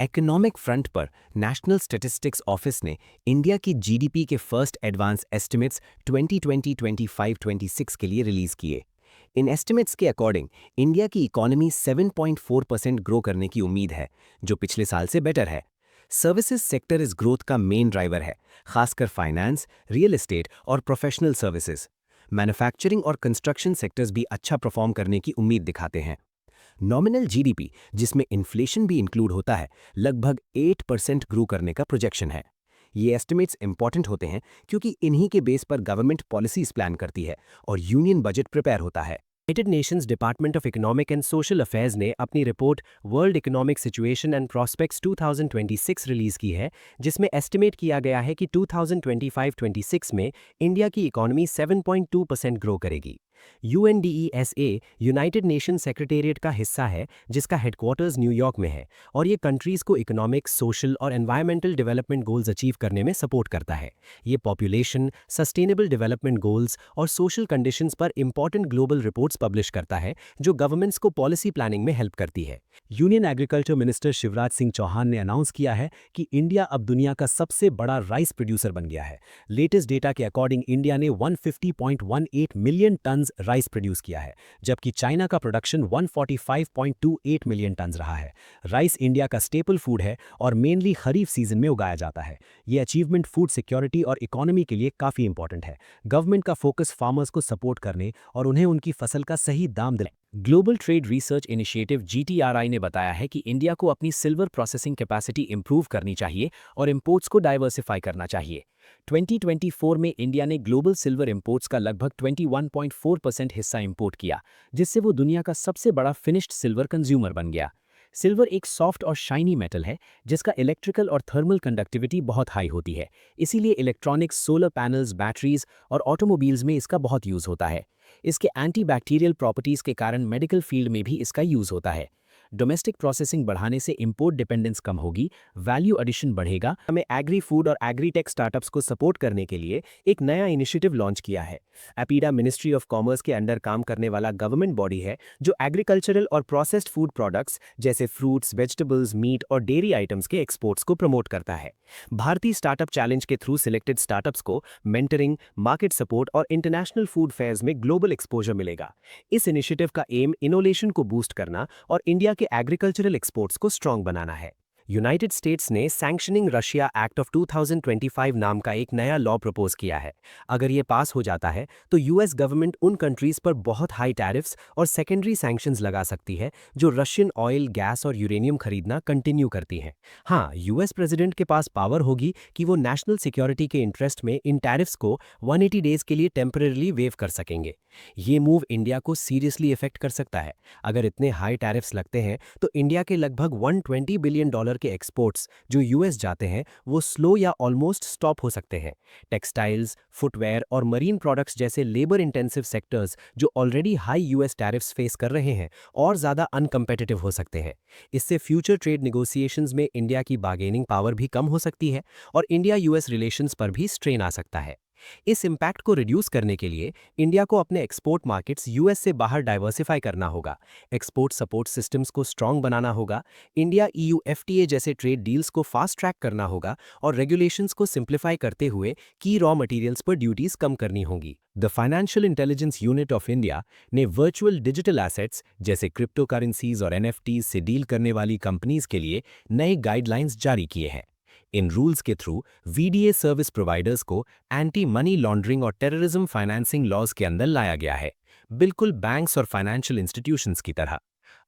Economic front पर national statistics office ने India की जीडीपी के फर्स्ट एडवांस एस्टिमेट्स 2020-25-26 के लिए रिलीज किए। इन एस्टिमेट्स के अकॉर्डिंग इंडिया की इकोनॉमी 7.4% ग्रो करने की उम्मीद है, जो पिछले साल से बेटर है। सर्विसेज सेक्टर इस ग्रोथ का मेन ड्राइवर है, खासकर फाइनेंस, रियल एस्टेट और प्रोफेशनल सर्विसेज। मैन्युफैक्चरिंग और कंस्ट्रक्शन सेक्टर्स भी अच्छा परफॉर्म करने की उम्मीद दिखाते हैं। नॉमिनल जीडीपी, जिसमें इन्फ्लेशन भी इंक्लूड होता है, लगभग 8% ग्रो करने का प्रोजेक्शन है। ये एस्टिमेट्स इंपॉर्टेंट होते हैं क्योंकि इन्हीं के बेस पर गवर्नमेंट पॉलिसीज प्लान करती है और यूनियन बजट प्रिपेयर होता है। United Nations department of economic and social affairs ने अपनी report world economic situation and prospects 2026 release की है, जिसमें एस्टिमेट किया गया है कि 2025-26 में इंडिया की इकोनॉमी 7.2% ग्रो करेगी। UNDESA यूनाइटेड नेशन सेक्रेटेरिएट का हिस्सा है, जिसका हेडक्वार्टर्स न्यूयॉर्क में है और ये कंट्रीज को इकोनॉमिक, सोशल और एनवायरमेंटल डेवलपमेंट गोल्स अचीव करने में सपोर्ट करता है। ये पॉपुलेशन, सस्टेनेबल डेवलपमेंट गोल्स और सोशल कंडीशंस पर इंपॉर्टेंट ग्लोबल रिपोर्ट्स पब्लिश करता है, जो गवर्नमेंट्स को पॉलिसी प्लानिंग में हेल्प करती है। Union agriculture minister Shivraj Singh Chouhan ने अनाउंस किया है कि इंडिया अब दुनिया का सबसे बड़ा राइस प्रोड्यूसर बन गया है। लेटेस्ट डेटा के अकॉर्डिंग इंडिया ने 150.18 मिलियन टन्स राइस प्रोड्यूस किया है, जबकि चाइना का प्रोडक्शन 145.28 मिलियन टन्स रहा है। राइस इंडिया का स्टेपल फूड है और मेनली खरीफ सीजन में उगाया जाता है। ये अचीवमेंट फूड सिक्योरिटी और इकोनॉमी के लिए काफ़ी इंपॉर्टेंट है। गवर्नमेंट का फोकस फार्मर्स को सपोर्ट करने और उन्हें उनकी फसल का सही दाम दिलाने। Global trade research initiative GTRI ने बताया है कि इंडिया को अपनी सिल्वर प्रोसेसिंग कैपेसिटी इंप्रूव करनी चाहिए और इंपोर्ट्स को डाइवर्सिफाई करना चाहिए। 2024 में इंडिया ने ग्लोबल सिल्वर इंपोर्ट्स का लगभग 21.4% हिस्सा इंपोर्ट किया, जिससे वो दुनिया का सबसे बड़ा फिनिश्ड सिल्वर कंज्यूमर बन गया। सिल्वर एक सॉफ्ट और शाइनी मेटल है, जिसका इलेक्ट्रिकल और थर्मल कंडक्टिविटी बहुत हाई होती है। इसीलिए इलेक्ट्रॉनिक्स, सोलर पैनल्स, बैटरीज और ऑटोमोबाइल्स में इसका बहुत यूज़ होता है। इसके एंटीबैक्टीरियल प्रॉपर्टीज़ के कारण मेडिकल फील्ड में भी इसका यूज़ होता है। डोमेस्टिक प्रोसेसिंग बढ़ाने से इंपोर्ट डिपेंडेंस कम होगी, वैल्यू एडिशन बढ़ेगा। हमें एग्री फूड और एग्रीटेक स्टार्टअप्स को सपोर्ट करने के लिए एक नया इनिशिएटिव लॉन्च किया है। एपीडा मिनिस्ट्री ऑफ कॉमर्स के अंडर काम करने वाला गवर्नमेंट बॉडी है, जो एग्रीकल्चरल और प्रोसेस्ड फूड प्रोडक्ट्स जैसे फ्रूट्स, वेजिटेबल्स, मीट और डेयरी आइटम्स के एक्सपोर्ट्स को प्रमोट करता है। भारतीय स्टार्टअप चैलेंज के थ्रू सिलेक्टेड स्टार्टअप्स को मेंटरिंग, मार्केट सपोर्ट और इंटरनेशनल फूड फेयर्स में ग्लोबल एक्सपोजर मिलेगा। इस इनिशिएटिव का एम इनोवेशन को बूस्ट करना और इंडिया के एग्रीकल्चरल एक्सपोर्ट्स को स्ट्रॉन्ग बनाना है। यूनाइटेड स्टेट्स ने सैंक्शनिंग रशिया एक्ट ऑफ 2025 नाम का एक नया लॉ प्रपोज किया है। अगर ये पास हो जाता है तो यूएस गवर्नमेंट उन कंट्रीज पर बहुत हाई टैरिफ्स और सेकेंडरी सैंक्शंस लगा सकती है जो रशियन ऑयल, गैस और यूरेनियम खरीदना कंटिन्यू करती हैं। हाँ, यूएस प्रेसिडेंट के पास पावर होगी कि वो नेशनल सिक्योरिटी के इंटरेस्ट में इन टैरिफ्स को 180 डेज के लिए टेम्परेरीली वेव कर सकेंगे। ये मूव इंडिया को सीरियसली इफेक्ट कर सकता है। अगर इतने हाई टैरिफ्स लगते हैं तो इंडिया के लगभग $120 बिलियन के एक्सपोर्ट्स जो यूएस जाते हैं वो स्लो या ऑलमोस्ट स्टॉप हो सकते हैं। टेक्सटाइल्स, फुटवेयर और मरीन प्रोडक्ट्स जैसे लेबर इंटेंसिव सेक्टर्स जो already high US tariffs face कर रहे हैं और ज़्यादा अनकम्पेटिटिव हो सकते हैं। इससे फ्यूचर ट्रेड नेगोशिएशंस में इंडिया की बार्गेनिंग पावर भी कम हो सकती है और इंडिया यूएस रिलेशंस पर भी स्ट्रेन आ सकता है। इस इम्पैक्ट को रिड्यूस करने के लिए इंडिया को अपने एक्सपोर्ट मार्केट्स यूएस से बाहर डाइवर्सिफाई करना होगा, एक्सपोर्ट सपोर्ट सिस्टम्स को स्ट्रांग बनाना होगा, इंडिया EU FTA जैसे ट्रेड डील्स को फास्ट ट्रैक करना होगा और रेगुलेशंस को सिंप्लीफाई करते हुए की रॉ मटेरियल्स पर ड्यूटीज कम करनी होंगी। The financial intelligence unit of India ने वर्चुअल डिजिटल एसेट्स जैसे क्रिप्टो करेंसीज और NFTs से डील करने वाली कंपनीज के लिए नए गाइडलाइंस जारी किए हैं। इन रूल्स के थ्रू VDA सर्विस प्रोवाइडर्स को एंटी मनी लॉन्ड्रिंग और टेररिज्म फाइनेंसिंग लॉज के अंदर लाया गया है, बिल्कुल बैंक्स और फाइनेंशियल इंस्टीट्यूशंस की तरह।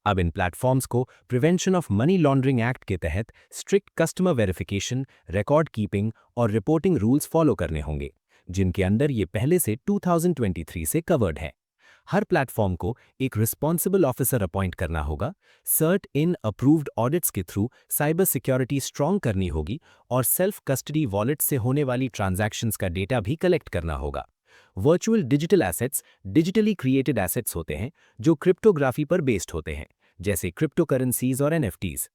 अब इन प्लेटफॉर्म्स को prevention of money laundering act के तहत strict customer verification, record keeping और रिपोर्टिंग रूल्स फॉलो करने होंगे, जिनके अंडर ये पहले से 2023 से कवर्ड है। हर प्लेटफॉर्म को एक रिस्पॉन्सिबल ऑफिसर अपॉइंट करना होगा, सर्ट इन अप्रूव्ड ऑडिट्स के थ्रू साइबर सिक्योरिटी स्ट्रॉन्ग करनी होगी और सेल्फ कस्टडी वॉलेट से होने वाली ट्रांजैक्शंस का डेटा भी कलेक्ट करना होगा। Virtual digital assets digitally created assets होते हैं जो क्रिप्टोग्राफी पर बेस्ड होते हैं, जैसे क्रिप्टो करेंसीज और NFTs।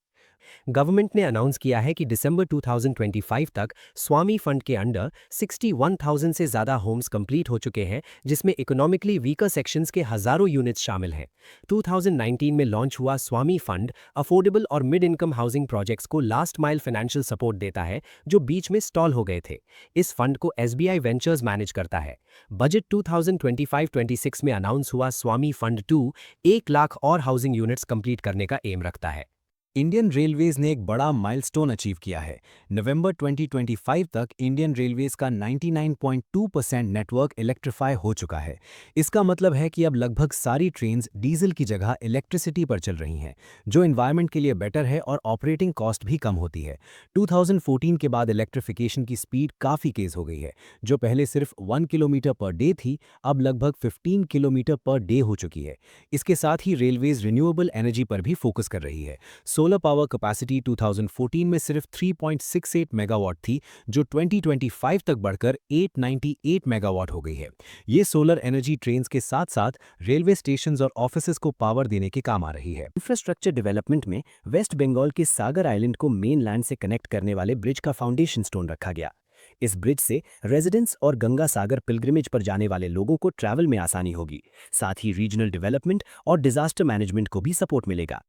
गवर्नमेंट ने अनाउंस किया है कि दिसंबर 2025 तक स्वामी फंड के अंडर 61,000 से ज़्यादा होम्स कंप्लीट हो चुके हैं, जिसमें इकोनॉमिकली वीकर सेक्शंस के हज़ारों यूनिट्स शामिल हैं। 2019 में लॉन्च हुआ स्वामी फंड अफोर्डेबल और मिड इनकम हाउसिंग प्रोजेक्ट्स को लास्ट माइल फाइनेंशियल सपोर्ट देता है, जो बीच में स्टॉल हो गए थे। इस फंड को SBI वेंचर्स मैनेज करता है। बजट 2025-26 में अनाउंस हुआ स्वामी फंड 2 1 लाख और हाउसिंग यूनिट्स कंप्लीट करने का एम रखता है। इंडियन रेलवेज ने एक बड़ा माइलस्टोन अचीव किया है। नवंबर 2025 तक इंडियन रेलवेज का 99.2% नेटवर्क इलेक्ट्रीफाई हो चुका है। इसका मतलब है कि अब लगभग सारी ट्रेन्स डीजल की जगह इलेक्ट्रिसिटी पर चल रही हैं, जो एनवायरनमेंट के लिए बेटर है और ऑपरेटिंग कॉस्ट भी कम होती है। 2014 के बाद इलेक्ट्रिफिकेशन की स्पीड काफ़ी तेज़ हो गई है, जो पहले सिर्फ 1 किलोमीटर पर डे थी, अब लगभग 15 किलोमीटर पर डे हो चुकी है। इसके साथ ही रेलवेज रिन्यूएबल एनर्जी पर भी फोकस कर रही है। सोलर पावर कैपेसिटी 2014 में सिर्फ 3.68 मेगावाट थी, जो 2025 तक बढ़कर 898 मेगावाट हो गई है। ये सोलर एनर्जी ट्रेन्स के साथ साथ रेलवे स्टेशंस और ऑफिसेज को पावर देने के काम आ रही है। इंफ्रास्ट्रक्चर डेवलपमेंट में वेस्ट बंगाल के सागर आइलैंड को मेनलैंड से कनेक्ट करने वाले ब्रिज का फाउंडेशन स्टोन रखा गया। इस ब्रिज से रेजिडेंट्स और गंगा सागर पिलग्रिमेज पर जाने वाले लोगों को ट्रैवल में आसानी होगी। साथ ही रीजनल डेवलपमेंट और डिजास्टर मैनेजमेंट को भी सपोर्ट मिलेगा।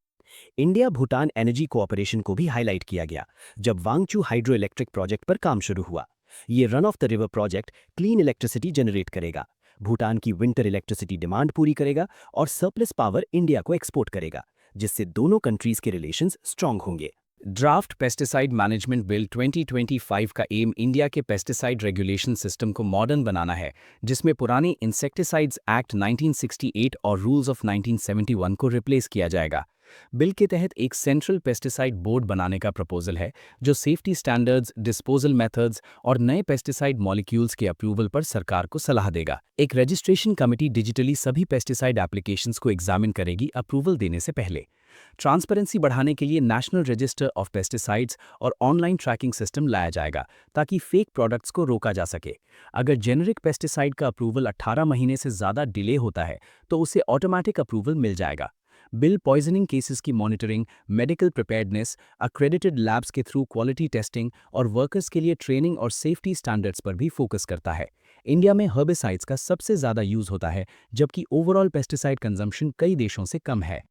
इंडिया भूटान एनर्जी कोऑपरेशन को भी हाईलाइट किया गया, जब वांगचू हाइड्रो इलेक्ट्रिक प्रोजेक्ट पर काम शुरू हुआ। ये run of the river project clean electricity generate करेगा, भूटान की विंटर इलेक्ट्रिसिटी डिमांड पूरी करेगा और सरप्लस पावर इंडिया को एक्सपोर्ट करेगा, जिससे दोनों कंट्रीज के रिलेशंस स्ट्रांग होंगे। ड्राफ्ट पेस्टिसाइड मैनेजमेंट बिल 2025 का एम इंडिया के पेस्टिसाइड रेगुलेशन सिस्टम को मॉडर्न बनाना है, जिसमें पुराने इंसेक्टिसाइड्स एक्ट 1968 और रूल्स ऑफ 1971 को रिप्लेस किया जाएगा। बिल के तहत एक सेंट्रल पेस्टिसाइड बोर्ड बनाने का प्रपोजल है, जो सेफ्टी स्टैंडर्ड्स, डिस्पोजल मेथड्स और नए पेस्टिसाइड मॉलिक्यूल्स के अप्रूवल पर सरकार को सलाह देगा। एक रजिस्ट्रेशन कमेटी डिजिटली सभी पेस्टिसाइड एप्लीकेशंस को एग्जामिन करेगी अप्रूवल देने से पहले। ट्रांसपेरेंसी बढ़ाने के लिए नेशनल रजिस्टर ऑफ पेस्टिसाइड्स और ऑनलाइन ट्रैकिंग सिस्टम लाया जाएगा, ताकि फेक प्रोडक्ट्स को रोका जा सके। अगर जेनेरिक पेस्टिसाइड का अप्रूवल 18 महीने से ज़्यादा डिले होता है, तो उसे ऑटोमेटिक अप्रूवल मिल जाएगा। बिल पॉइजनिंग केसेस की monitoring, medical preparedness, accredited labs के थ्रू क्वालिटी टेस्टिंग और वर्कर्स के लिए ट्रेनिंग और सेफ्टी स्टैंडर्ड्स पर भी फोकस करता है। इंडिया में हर्बिसाइड्स का सबसे ज़्यादा यूज होता है, जबकि ओवरऑल पेस्टिसाइड कंजम्पशन कई देशों से कम है।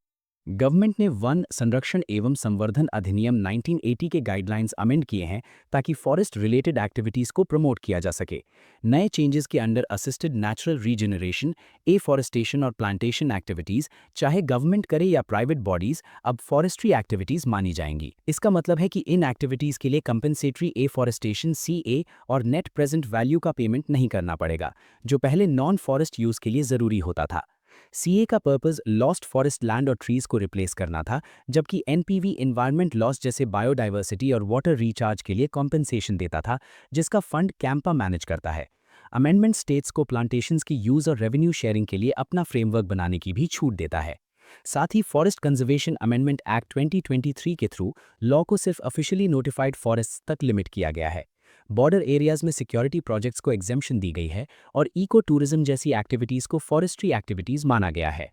गवर्नमेंट ने वन संरक्षण एवं संवर्धन अधिनियम 1980 के गाइडलाइंस अमेंड किए हैं, ताकि फॉरेस्ट रिलेटेड एक्टिविटीज़ को प्रमोट किया जा सके। नए चेंजेस के under assisted natural regeneration, afforestation और प्लांटेशन एक्टिविटीज़, चाहे गवर्नमेंट करे या प्राइवेट बॉडीज़, अब फॉरेस्ट्री एक्टिविटीज़ मानी जाएंगी। इसका मतलब है कि इन एक्टिविटीज़ के लिए कंपेंसेटरी एफॉरेस्टेशन CA और नेट प्रेजेंट वैल्यू का पेमेंट नहीं करना पड़ेगा, जो पहले नॉन फॉरेस्ट यूज़ के लिए ज़रूरी होता था। CA का पर्पस लॉस्ट फॉरेस्ट लैंड और ट्रीज को रिप्लेस करना था, जबकि NPV एनवायरनमेंट लॉस जैसे बायोडाइवर्सिटी और वाटर रिचार्ज के लिए कॉम्पेंसेशन देता था, जिसका फंड कैंपा मैनेज करता है। अमेंडमेंट स्टेट्स को प्लांटेशंस की यूज और रेवेन्यू शेयरिंग के लिए अपना फ्रेमवर्क बनाने की भी छूट देता है। साथ ही फॉरेस्ट कंजर्वेशन अमेंडमेंट एक्ट 2023 के थ्रू लॉ को सिर्फ ऑफिशियली नोटिफाइड फॉरेस्ट तक लिमिट किया गया है। बॉर्डर एरियाज में सिक्योरिटी प्रोजेक्ट्स को एग्जेम्पशन दी गई है और इको टूरिज्म जैसी एक्टिविटीज़ को फॉरेस्ट्री एक्टिविटीज़ माना गया है।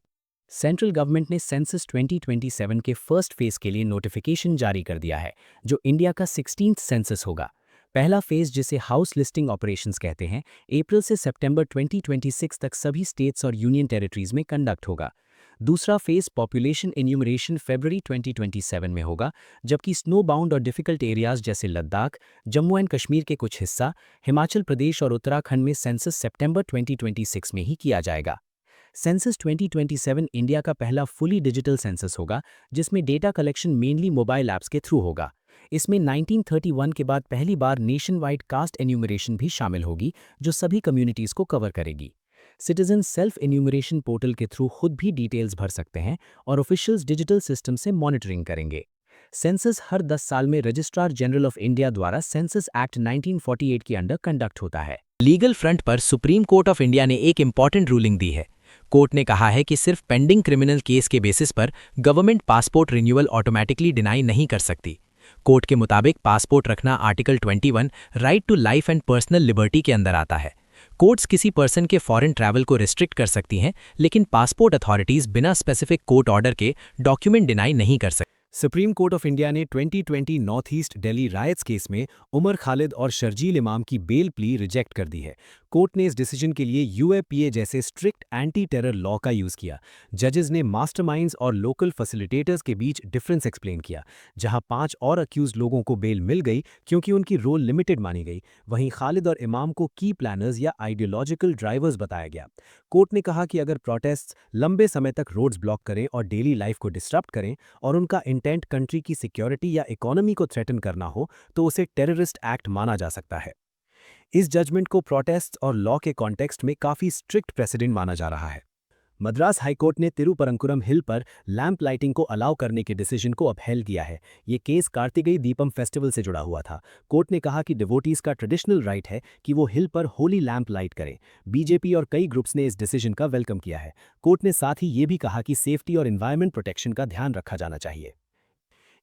सेंट्रल गवर्नमेंट ने सेंसस 2027 के फर्स्ट फेज के लिए नोटिफिकेशन जारी कर दिया है, जो इंडिया का 16th सेंसस होगा। पहला फेज, जिसे हाउस लिस्टिंग ऑपरेशंस कहते हैं, अप्रैल से सितंबर 2026 तक सभी स्टेट्स और यूनियन टेरिटरीज में कंडक्ट होगा। दूसरा फेज पॉपुलेशन इन्यूमरेशन फरवरी 2027 में होगा, जबकि स्नो बाउंड और डिफिकल्ट एरियाज जैसे लद्दाख, जम्मू एंड कश्मीर के कुछ हिस्सा, हिमाचल प्रदेश और उत्तराखंड में सेंसस सितंबर 2026 में ही किया जाएगा। सेंसस 2027 इंडिया का पहला फुली डिजिटल सेंसस होगा, जिसमें data collection mainly mobile apps के थ्रू होगा। इसमें 1931 के बाद पहली बार नेशन वाइड कास्ट एन्यूमरेशन भी शामिल होगी, जो सभी कम्युनिटीज़ को कवर करेगी। सिटीजन सेल्फ एन्यूमरेशन पोर्टल के थ्रू खुद भी डिटेल्स भर सकते हैं और ऑफिशियल्स डिजिटल सिस्टम से मॉनिटरिंग करेंगे। सेंसस हर 10 साल में रजिस्ट्रार जनरल ऑफ इंडिया द्वारा सेंसस एक्ट 1948 के अंडर कंडक्ट होता है। लीगल फ्रंट पर सुप्रीम कोर्ट ऑफ इंडिया ने एक इंपॉर्टेंट रूलिंग दी है। कोर्ट ने कहा है कि सिर्फ पेंडिंग क्रिमिनल केस के बेसिस पर government passport renewal automatically deny नहीं कर सकती। कोर्ट के मुताबिक पासपोर्ट रखना article 21 right to life and personal liberty के अंदर आता है। कोर्ट्स किसी पर्सन के फॉरेन ट्रैवल को रिस्ट्रिक्ट कर सकती हैं, लेकिन पासपोर्ट अथॉरिटीज बिना स्पेसिफिक कोर्ट ऑर्डर के डॉक्यूमेंट डिनाई नहीं कर सकती। सुप्रीम कोर्ट ऑफ इंडिया ने 2020 north east Delhi riots case में उमर खालिद और शर्जील इमाम की बेल प्ली रिजेक्ट कर दी है। कोर्ट ने इस डिसीजन के लिए यूएपीए जैसे स्ट्रिक्ट एंटी टेरर लॉ का यूज किया। जजेस ने मास्टरमाइंड्स और लोकल फैसिलिटेटर्स के बीच डिफरेंस एक्सप्लेन किया। जहां 5 और अक्यूज लोगों को बेल मिल गई क्योंकि उनकी रोल लिमिटेड मानी गई, वहीं खालिद और इमाम को की प्लानर्स या आइडियोलॉजिकल ड्राइवर्स बताया गया। कोर्ट ने कहा कि अगर प्रोटेस्ट्स लंबे समय तक रोड्स ब्लॉक करें और डेली लाइफ को डिस्टर्ब करें और उनका इंटेंट कंट्री की सिक्योरिटी या इकोनॉमी को थ्रेटन करना हो तो उसे टेररिस्ट एक्ट माना जा सकता है। इस जजमेंट को प्रोटेस्ट्स और लॉ के कॉन्टेक्स्ट में काफी स्ट्रिक्ट प्रेसिडेंट माना जा रहा है। मद्रास हाईकोर्ट ने तिरुपरंकुरम हिल पर लैंप लाइटिंग को अलाउ करने के डिसीजन को अपहेल किया है। ये केस कार्तिकेय दीपम फेस्टिवल से जुड़ा हुआ था। कोर्ट ने कहा कि डिवोटीज का ट्रेडिशनल राइट है कि वो हिल पर होली लैंप लाइट करें। बीजेपी और कई ग्रुप्स ने इस डिसीजन का वेलकम किया है। कोर्ट ने साथ ही ये भी कहा कि सेफ्टी और एनवायरमेंट प्रोटेक्शन का ध्यान रखा जाना चाहिए।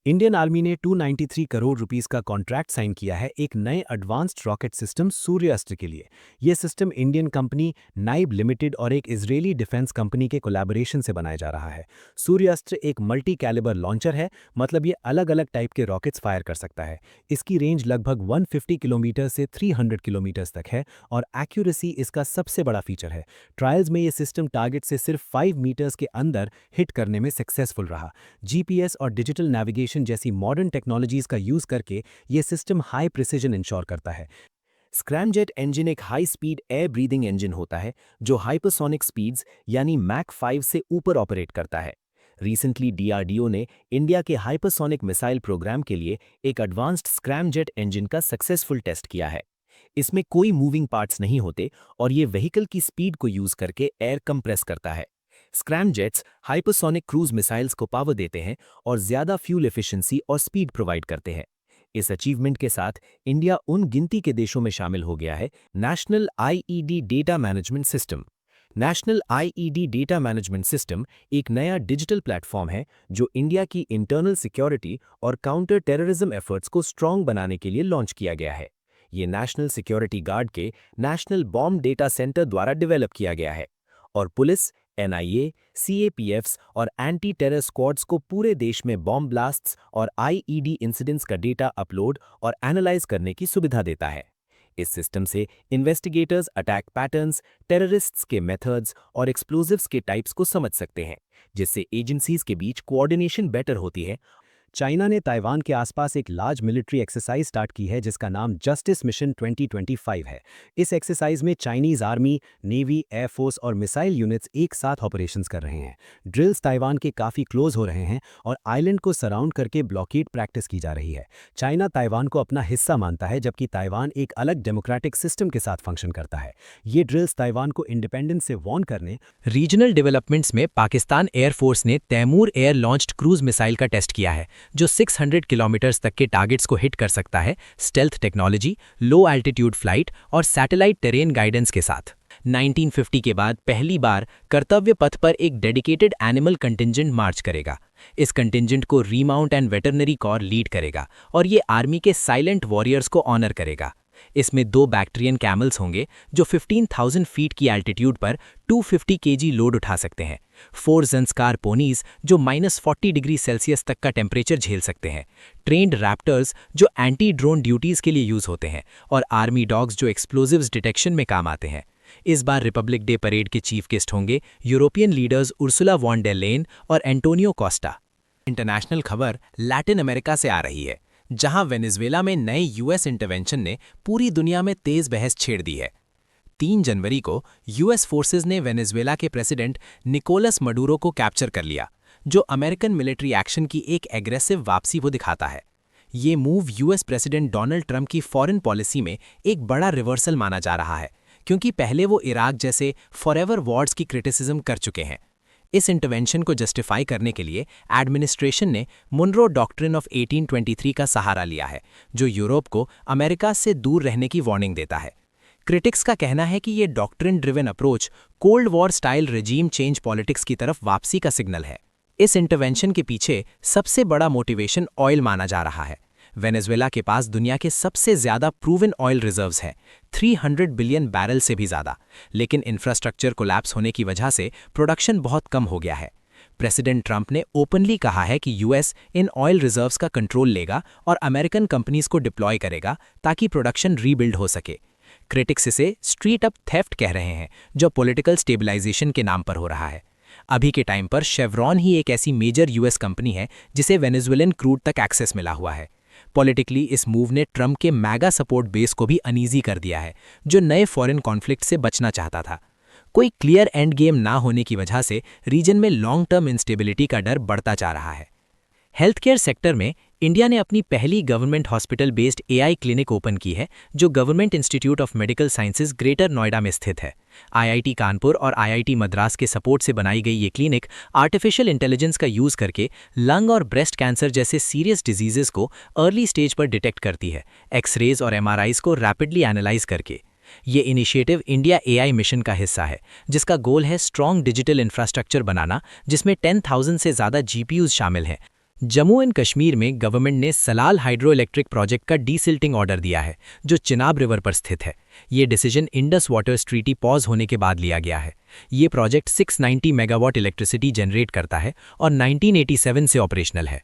इंडियन आर्मी ने 293 करोड़ रुपीस का कॉन्ट्रैक्ट साइन किया है एक नए एडवांस्ड रॉकेट सिस्टम सूर्यास्त्र के लिए। यह सिस्टम इंडियन कंपनी नाइब लिमिटेड और एक इजरायली डिफेंस कंपनी के कोलैबोरेशन से बनाया जा रहा है। सूर्यास्त्र एक मल्टी कैलिबर लॉन्चर है, मतलब ये अलग अलग टाइप के रॉकेट्स फायर कर सकता है। इसकी रेंज लगभग 150 किलोमीटर से 300 किलोमीटर तक है और एक्यूरेसी इसका सबसे बड़ा फीचर है। ट्रायल्स में ये सिस्टम टारगेट से सिर्फ 5 मीटर्स के अंदर हिट करने में सक्सेसफुल रहा। जीपीएस और डिजिटल नेविगेशन जैसी मॉडर्न टेक्नोलॉजीज का यूज करके यह सिस्टम हाई प्रिसिजन इंश्योर करता है। स्क्रैमजेट इंजन एक high speed air breathing engine होता है जो हाइपरसोनिक स्पीड्स यानी मैक 5 से ऊपर ऑपरेट करता है। रिसेंटली डीआरडीओ ने इंडिया के हाइपरसोनिक मिसाइल प्रोग्राम के लिए एक एडवांस्ड स्क्रैमजेट इंजन का सक्सेसफुल टेस्ट किया है। इसमें कोई मूविंग पार्ट्स नहीं होते और ये व्हीकल की स्पीड को यूज करके एयर कंप्रेस करता है। स्क्रैमजेट्स हाइपरसोनिक क्रूज मिसाइल्स को पावर देते हैं और ज्यादा फ्यूल एफिशिएंसी और स्पीड प्रोवाइड करते हैं। इस अचीवमेंट के साथ इंडिया उन गिनती के देशों में शामिल हो गया है national IED data management system. National IED data management system एक नया डिजिटल प्लेटफॉर्म है जो इंडिया की इंटरनल सिक्योरिटी और काउंटर टेररिज्म एफर्ट्स को स्ट्रॉन्ग बनाने के लिए लॉन्च किया गया है। ये नेशनल सिक्योरिटी गार्ड के नेशनल बॉम्ब डेटा सेंटर द्वारा डेवलप किया गया है और पुलिस, एनआईए, सीएपीएफ्स और एंटी टेरर स्क्वाड्स को पूरे देश में बॉम्ब ब्लास्ट्स और आईईडी इंसिडेंट्स का डेटा अपलोड और एनालाइज करने की सुविधा देता है। इस सिस्टम से इन्वेस्टिगेटर्स अटैक पैटर्न्स, टेररिस्ट्स के मेथड्स और एक्सप्लोजिव्स के टाइप्स को समझ सकते हैं, जिससे एजेंसीज के बीच कोऑर्डिनेशन बेटर होती है। चाइना ने ताइवान के आसपास एक लार्ज मिलिट्री एक्सरसाइज स्टार्ट की है जिसका नाम जस्टिस मिशन 2025 है। इस एक्सरसाइज में चाइनीज आर्मी, नेवी, एयरफोर्स और मिसाइल यूनिट्स एक साथ ऑपरेशंस कर रहे हैं। ड्रिल्स ताइवान के काफ़ी क्लोज हो रहे हैं और आइलैंड को सराउंड करके ब्लॉकेड प्रैक्टिस की जा रही है। चाइना ताइवान को अपना हिस्सा मानता है जबकि ताइवान एक अलग डेमोक्रेटिक सिस्टम के साथ फंक्शन करता है। ये ड्रिल्स ताइवान को इंडिपेंडेंस से वॉर्न करने। रीजनल डेवलपमेंट्स में पाकिस्तान एयरफोर्स ने Taimur air launched cruise missile का टेस्ट किया है जो 600 किलोमीटर्स तक के टारगेट्स को हिट कर सकता है, स्टेल्थ टेक्नोलॉजी, लो एल्टीट्यूड फ्लाइट और सैटेलाइट टेरेन गाइडेंस के साथ। 1950 के बाद पहली बार कर्तव्य पथ पर एक डेडिकेटेड एनिमल कंटिंजेंट मार्च करेगा। इस कंटिंजेंट को remount and veterinary corps lead करेगा और ये आर्मी के साइलेंट वॉरियर्स को ऑनर करेगा। इसमें 2 बैक्ट्रियन कैमल्स होंगे जो 15,000 फीट की एल्टीट्यूड पर 250 केजी लोड उठा सकते हैं, 4 ज़ंस्कार पोनीज जो -40 डिग्री सेल्सियस तक का टेम्परेचर झेल सकते हैं, ट्रेंड रैप्टर्स जो एंटी ड्रोन ड्यूटीज के लिए यूज होते हैं और आर्मी डॉग्स जो एक्सप्लोजिव्स डिटेक्शन में काम आते हैं। इस बार रिपब्लिक डे परेड के चीफ गेस्ट होंगे European leaders Ursula von der Leyen और एंटोनियो कोस्टा। इंटरनेशनल खबर लैटिन अमेरिका से आ रही है, जहां वेनेजुएला में नए यूएस इंटरवेंशन ने पूरी दुनिया में तेज बहस छेड़ दी है। 3 जनवरी को यूएस फोर्सेस ने वेनेजुएला के प्रेसिडेंट निकोलस मडूरो को कैप्चर कर लिया, जो अमेरिकन मिलिट्री एक्शन की एक एग्रेसिव वापसी को दिखाता है। ये move US president Donald Trump की फॉरेन पॉलिसी में एक बड़ा रिवर्सल माना जा रहा है, क्योंकि पहले वो इराक जैसे फॉरएवर वॉर्स की क्रिटिसिज्म कर चुके हैं। इस इंटरवेंशन को जस्टिफाई करने के लिए एडमिनिस्ट्रेशन ने मुनरो डॉक्ट्रिन ऑफ 1823 का सहारा लिया है, जो यूरोप को अमेरिका से दूर रहने की वार्निंग देता है। क्रिटिक्स का कहना है कि ये doctrine driven approach cold war style regime change politics की तरफ वापसी का सिग्नल है। इस इंटरवेंशन के पीछे सबसे बड़ा मोटिवेशन ऑयल माना जा रहा है। वेनेजुएला के पास दुनिया के सबसे ज्यादा प्रूवन ऑयल रिजर्व्स हैं, 300 बिलियन बैरल से भी ज्यादा, लेकिन इंफ्रास्ट्रक्चर कोलैप्स होने की वजह से प्रोडक्शन बहुत कम हो गया है। प्रेसिडेंट ट्रंप ने ओपनली कहा है कि यूएस इन ऑयल रिजर्व्स का कंट्रोल लेगा और अमेरिकन कंपनीज को डिप्लॉय करेगा ताकि प्रोडक्शन रीबिल्ड हो सके। क्रिटिक्स इसे स्ट्रीट अप थेफ्ट कह रहे हैं, जो पॉलिटिकल स्टेबलाइजेशन के नाम पर हो रहा है। अभी के टाइम पर शेवरॉन ही एक ऐसी मेजर यूएस कंपनी है जिसे वेनेजुएलन क्रूड तक एक्सेस मिला हुआ है। पॉलिटिकली इस मूव ने ट्रंप के मैगा सपोर्ट बेस को भी अनईजी कर दिया है, जो नए फॉरेन कॉन्फ्लिक्ट से बचना चाहता था। कोई क्लियर एंड गेम ना होने की वजह से रीजन में लॉन्ग टर्म इंस्टेबिलिटी का डर बढ़ता जा रहा है। हेल्थ केयर सेक्टर में इंडिया ने अपनी पहली government hospital based AI clinic open की है, जो government institute of medical sciences greater Noida में स्थित है। आईआईटी कानपुर और आईआईटी मद्रास के सपोर्ट से बनाई गई ये क्लिनिक आर्टिफिशियल इंटेलिजेंस का यूज करके लंग और ब्रेस्ट कैंसर जैसे सीरियस डिजीजेस को अर्ली स्टेज पर डिटेक्ट करती है, एक्सरेज और एमआरआईज को रैपिडली एनालाइज करके। ये इनिशिएटिव इंडिया एआई मिशन का हिस्सा है, जिसका गोल है स्ट्रॉन्ग डिजिटल इंफ्रास्ट्रक्चर बनाना, जिसमें 10,000 से ज़्यादा जीपीयूज शामिल हैं। जम्मू एंड कश्मीर में गवर्नमेंट ने सलाल हाइड्रो इलेक्ट्रिक प्रोजेक्ट का डीसिल्टिंग ऑर्डर दिया है, जो चिनाब रिवर पर स्थित है। ये decision Indus waters treaty pause होने के बाद लिया गया है। ये प्रोजेक्ट 690 मेगावाट इलेक्ट्रिसिटी जनरेट करता है और 1987 से ऑपरेशनल है।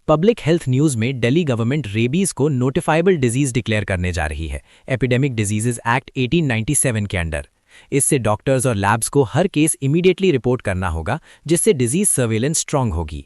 पब्लिक हेल्थ न्यूज़ में दिल्ली गवर्नमेंट रेबीज को नोटिफाइबल डिजीज डिक्लेयर करने जा रही है, एपिडेमिक डिजीजेज एक्ट 1897 के अंडर। इससे डॉक्टर्स और लैब्स को हर केस इमीडिएटली रिपोर्ट करना होगा, जिससे डिजीज सर्वेलेंस स्ट्रांग होगी।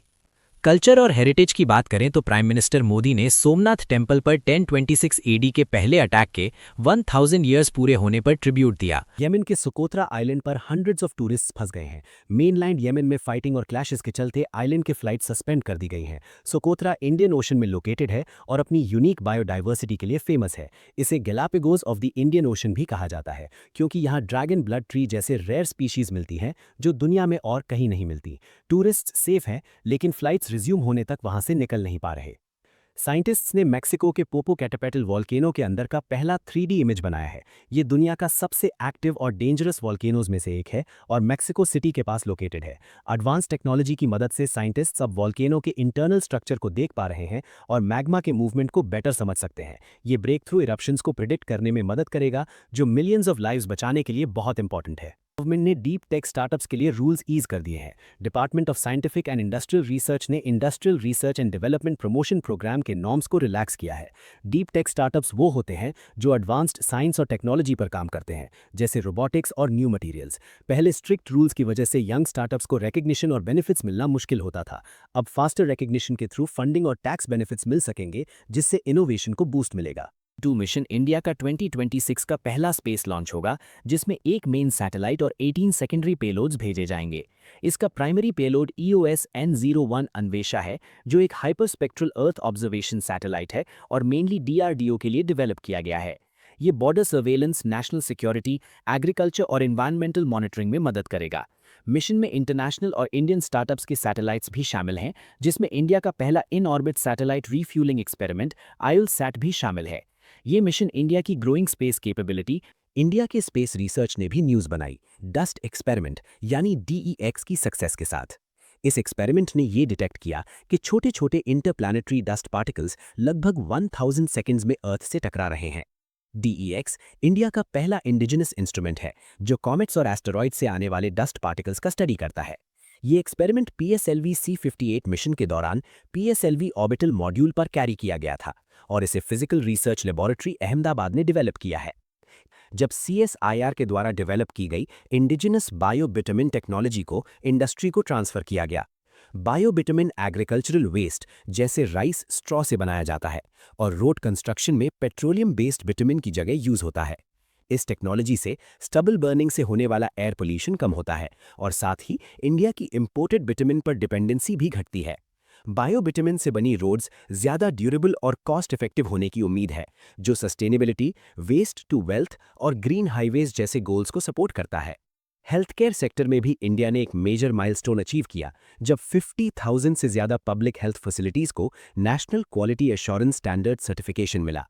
कल्चर और हेरिटेज की बात करें तो प्राइम मिनिस्टर मोदी ने सोमनाथ टेम्पल पर 1026 एडी के पहले अटैक के 1000 ईयर्स पूरे होने पर ट्रिब्यूट दिया। येमेन के सोकोत्रा आइलैंड पर हंड्रेड्स ऑफ टूरिस्ट्स फंस गए हैं। मेनलैंड येमेन में फाइटिंग और क्लैशेस के चलते आइलैंड के फ्लाइट सस्पेंड कर दी गई हैं। सोकोत्रा इंडियन ओशन में लोकेटेड है और अपनी यूनिक बायोडाइवर्सिटी के लिए फेमस है। इसे Galapagos of the Indian ocean भी कहा जाता है, क्योंकि यहाँ ड्रैगन ब्लड ट्री जैसे रेयर स्पीशीज मिलती हैं जो दुनिया में और कहीं नहीं मिलती। टूरिस्ट सेफ हैं, लेकिन फ्लाइट्स रिज्यूम होने तक वहां से निकल नहीं पा रहे। साइंटिस्ट्स ने मैक्सिको के पोपोकैटेपेटल वॉल्केनो के अंदर का पहला 3D इमेज बनाया है। ये दुनिया का सबसे एक्टिव और डेंजरस वॉल्केनोज में से एक है और मैक्सिको सिटी के पास लोकेटेड है। एडवांस टेक्नोलॉजी की मदद से साइंटिस्ट्स अब वॉल्केनो के इंटरनल स्ट्रक्चर को देख पा रहे हैं और मैग्मा के मूवमेंट को बेटर समझ सकते हैं। ये ब्रेक थ्रू इरप्शंस को प्रिडिक्ट करने में मदद करेगा, जो मिलियंस ऑफ लाइव्स बचाने के लिए बहुत इंपॉर्टेंट है। गवर्नमेंट ने डीप टेक स्टार्टअप्स के लिए रूल्स ईज कर दिए हैं। Department of scientific and industrial research ने industrial research and development promotion programme के नॉर्म्स को रिलैक्स किया है। डीप टेक स्टार्टअप्स वो होते हैं जो एडवांस्ड साइंस और टेक्नोलॉजी पर काम करते हैं, जैसे रोबोटिक्स और न्यू मटेरियल्स। पहले स्ट्रिक्ट रूल्स की वजह से यंग स्टार्टअप्स को रिकग्निशन और बेनिफिट्स मिलना मुश्किल होता था। अब फास्टर रिकग्निशन के थ्रू फंडिंग और टैक्स बेनिफिट्स मिल सकेंगे, जिससे इनोवेशन को बूस्ट मिलेगा। 2 मिशन इंडिया का 2026 का पहला स्पेस लॉन्च होगा, जिसमें एक मेन सैटेलाइट और 18 सेकेंडरी पेलोड्स भेजे जाएंगे। इसका primary payload EOS N01 Anvesha है, जो एक हाइपरस्पेक्ट्रल अर्थ ऑब्जर्वेशन सैटेलाइट है और मेनली DRDO के लिए डेवलप किया गया है। ये border surveillance, national security, agriculture और एनवायरमेंटल मॉनिटरिंग में मदद करेगा। मिशन में इंटरनेशनल और इंडियन स्टार्टअप्स के सैटेलाइट्स भी शामिल हैं, जिसमें इंडिया का पहला in orbit satellite refuelling experiment ILSAT भी शामिल है। ये मिशन इंडिया की ग्रोइंग स्पेस कैपेबिलिटी। इंडिया के स्पेस रिसर्च ने भी न्यूज़ बनाई डस्ट एक्सपेरिमेंट यानी DEX की सक्सेस के साथ। इस एक्सपेरिमेंट ने ये डिटेक्ट किया कि छोटे छोटे इंटरप्लैनेटरी डस्ट पार्टिकल्स लगभग 1000 सेकेंड्स में अर्थ से टकरा रहे हैं। DEX इंडिया का पहला इंडिजिनस इंस्ट्रूमेंट है जो कॉमेट्स और एस्टेरॉइड से आने वाले डस्ट पार्टिकल्स का स्टडी करता है। ये एक्सपेरिमेंट PSLV C58 मिशन के दौरान PSLV ऑर्बिटल मॉड्यूल पर कैरी किया गया था और इसे फिजिकल रिसर्च लेबोरेटरी अहमदाबाद ने डेवलप किया है। जब CSIR के द्वारा डेवलप की गई इंडिजिनस बायोबिटामिन टेक्नोलॉजी को इंडस्ट्री को ट्रांसफर किया गया। बायोबिटामिन एग्रीकल्चरल वेस्ट जैसे राइस स्ट्रॉ से बनाया जाता है और रोड कंस्ट्रक्शन में पेट्रोलियम बेस्ड बिटामिन की जगह यूज होता है। इस टेक्नोलॉजी से स्टबल बर्निंग से होने वाला एयर पोल्यूशन कम होता है और साथ ही इंडिया की इंपोर्टेड बिटामिन पर डिपेंडेंसी भी घटती है। बायोबिटामिन से बनी रोड्स ज्यादा ड्यूरेबल और कॉस्ट इफेक्टिव होने की उम्मीद है, जो सस्टेनेबिलिटी, वेस्ट टू वेल्थ और ग्रीन हाईवेज जैसे गोल्स को सपोर्ट करता है। हेल्थ केयर सेक्टर में भी इंडिया ने एक मेजर माइलस्टोन अचीव किया जब 50,000 से ज्यादा पब्लिक हेल्थ फैसिलिटीज को national quality assurance standard certification मिला।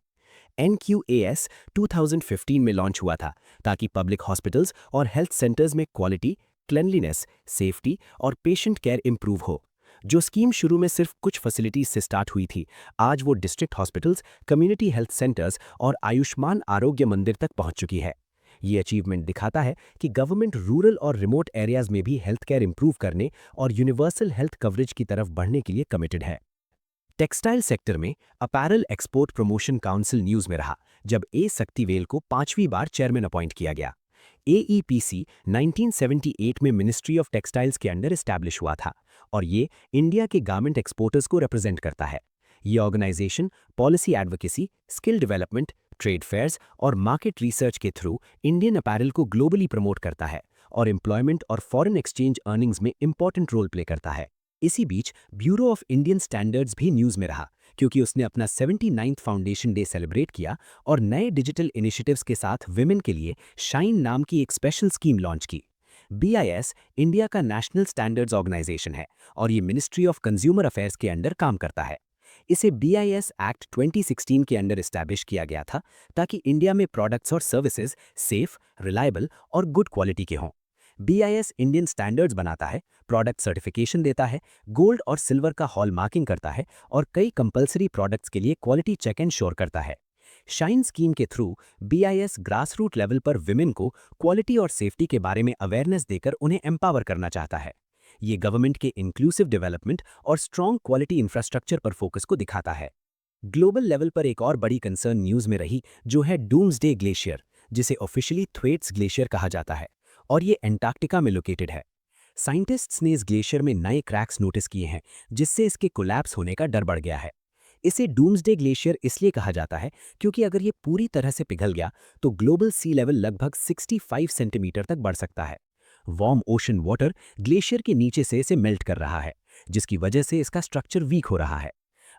NQAS 2015 में लॉन्च हुआ था ताकि पब्लिक हॉस्पिटल्स और हेल्थ सेंटर्स में क्वालिटी, क्लेanलीनेस, सेफ्टी और पेशेंट केयर इंप्रूव हो। जो स्कीम शुरू में सिर्फ कुछ फैसिलिटीज से स्टार्ट हुई थी, आज वो district hospitals, community health centres और आयुष्मान आरोग्य मंदिर तक पहुंच चुकी है। ये अचीवमेंट दिखाता है कि गवर्नमेंट रूरल और रिमोट एरियाज में भी हेल्थ केयर इंप्रूव करने और यूनिवर्सल हेल्थ कवरेज की तरफ बढ़ने के लिए कमिटेड है। टेक्सटाइल सेक्टर में apparel export promotion council news में रहा जब ए शक्तिवेल को 5वीं बार चेयरमैन अपॉइंट किया गया। एईपीसी 1978 में मिनिस्ट्री ऑफ टेक्सटाइल्स के अंडर एस्टैब्लिश हुआ था और ये इंडिया के गारमेंट एक्सपोर्टर्स को रिप्रेजेंट करता है। ये organisation policy advocacy, skill development, trade fairs और मार्केट रिसर्च के थ्रू इंडियन अपैरल को ग्लोबली प्रमोट करता है और एम्प्लॉयमेंट और फॉरेन एक्सचेंज अर्निंग्स में इंपॉर्टेंट रोल प्ले करता है। इसी बीच ब्यूरो ऑफ इंडियन स्टैंडर्ड्स भी न्यूज में रहा क्योंकि उसने अपना 79th फाउंडेशन डे सेलिब्रेट किया और नए डिजिटल इनिशिएटिव्स के साथ विमेन के लिए शाइन नाम की एक स्पेशल स्कीम लॉन्च की। बीआईएस इंडिया का नेशनल स्टैंडर्ड्स ऑर्गेनाइजेशन है और ये मिनिस्ट्री ऑफ कंज्यूमर अफेयर्स के अंडर काम करता है। इसे बीआईएस एक्ट 2016 के अंडर एस्टैब्लिश किया गया था ताकि इंडिया में प्रोडक्ट्स और सर्विसेज सेफ, रिलायबल और गुड क्वालिटी के हों। बीआईएस इंडियन स्टैंडर्ड्स बनाता है, प्रोडक्ट सर्टिफिकेशन देता है, गोल्ड और सिल्वर का हॉल मार्किंग करता है और कई कंपलसरी प्रोडक्ट्स के लिए क्वालिटी चेक एंड श्योर करता है। शाइन स्कीम के through BIS grass root level पर विमेन को क्वालिटी और सेफ्टी के बारे में अवेयरनेस देकर उन्हें एम्पावर करना चाहता है। ये गवर्नमेंट के इंक्लूसिव डेवलपमेंट और स्ट्रॉन्ग क्वालिटी इंफ्रास्ट्रक्चर पर फोकस को दिखाता है। ग्लोबल लेवल पर एक और बड़ी कंसर्न न्यूज में रही जो है डूम्सडे ग्लेशियर, जिसे ऑफिशियली थ्वेट्स ग्लेशियर कहा जाता है और ये एंटार्क्टिका में लोकेटेड है। साइंटिस्ट्स ने इस ग्लेशियर में नए क्रैक्स नोटिस किए हैं जिससे इसके कोलैप्स होने का डर बढ़ गया है। इसे डूम्सडे ग्लेशियर इसलिए कहा जाता है क्योंकि अगर ये पूरी तरह से पिघल गया तो ग्लोबल सी लेवल लगभग 65 सेंटीमीटर तक बढ़ सकता है। वार्म ओशन वाटर ग्लेशियर के नीचे से इसे मेल्ट कर रहा है, जिसकी वजह से इसका स्ट्रक्चर वीक हो रहा है।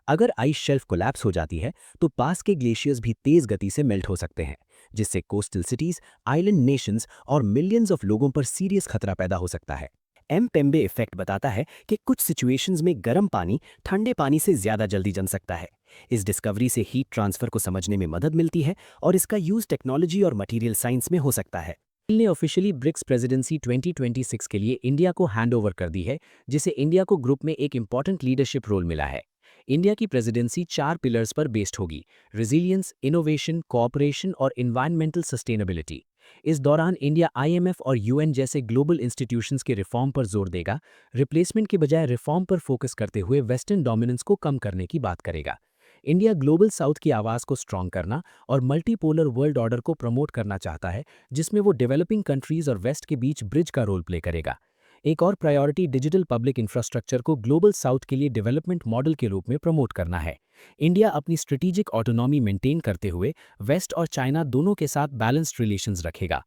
अगर आइस शेल्फ कोलैप्स हो जाती है तो पास के ग्लेशियर्स भी तेज गति से मेल्ट हो सकते हैं, जिससे कोस्टल सिटीज, आइलैंड नेशंस और मिलियंस ऑफ लोगों पर सीरियस खतरा पैदा हो सकता है। एमपेम्बे इफेक्ट बताता है कि कुछ सिचुएशंस में गर्म पानी ठंडे पानी से ज्यादा जल्दी जम सकता है। इस डिस्कवरी से हीट ट्रांसफर को समझने में मदद मिलती है और इसका यूज टेक्नोलॉजी और मटेरियल साइंस में हो सकता है। ने ऑफिशियली ब्रिक्स प्रेसिडेंसी 2026 के लिए इंडिया को हैंडओवर कर दी है, जिसे इंडिया को ग्रुप में एक इंपॉर्टेंट लीडरशिप रोल मिला है। इंडिया की प्रेसिडेंसी 4 पिलर्स पर बेस्ड होगी: रिजिलियंस, इनोवेशन, कोऑपरेशन और एनवायरमेंटल सस्टेनेबिलिटी। इस दौरान इंडिया आईएमएफ और यूएन जैसे ग्लोबल इंस्टीट्यूशंस के रिफॉर्म पर जोर देगा, रिप्लेसमेंट के बजाय रिफॉर्म पर फोकस करते हुए वेस्टर्न डोमिनेंस को कम करने की बात करेगा। इंडिया ग्लोबल साउथ की आवाज़ को स्ट्रॉन्ग करना और मल्टीपोलर वर्ल्ड ऑर्डर को प्रमोट करना चाहता है, जिसमें वो डेवलपिंग कंट्रीज और वेस्ट के बीच ब्रिज का रोल प्ले करेगा। एक और प्रायोरिटी डिजिटल पब्लिक इंफ्रास्ट्रक्चर को ग्लोबल साउथ के लिए डेवलपमेंट मॉडल के रूप में प्रमोट करना है। इंडिया अपनी स्ट्रेटेजिक ऑटोनॉमी मेंटेन करते हुए वेस्ट और चाइना दोनों के साथ बैलेंस्ड रिलेशंस रखेगा।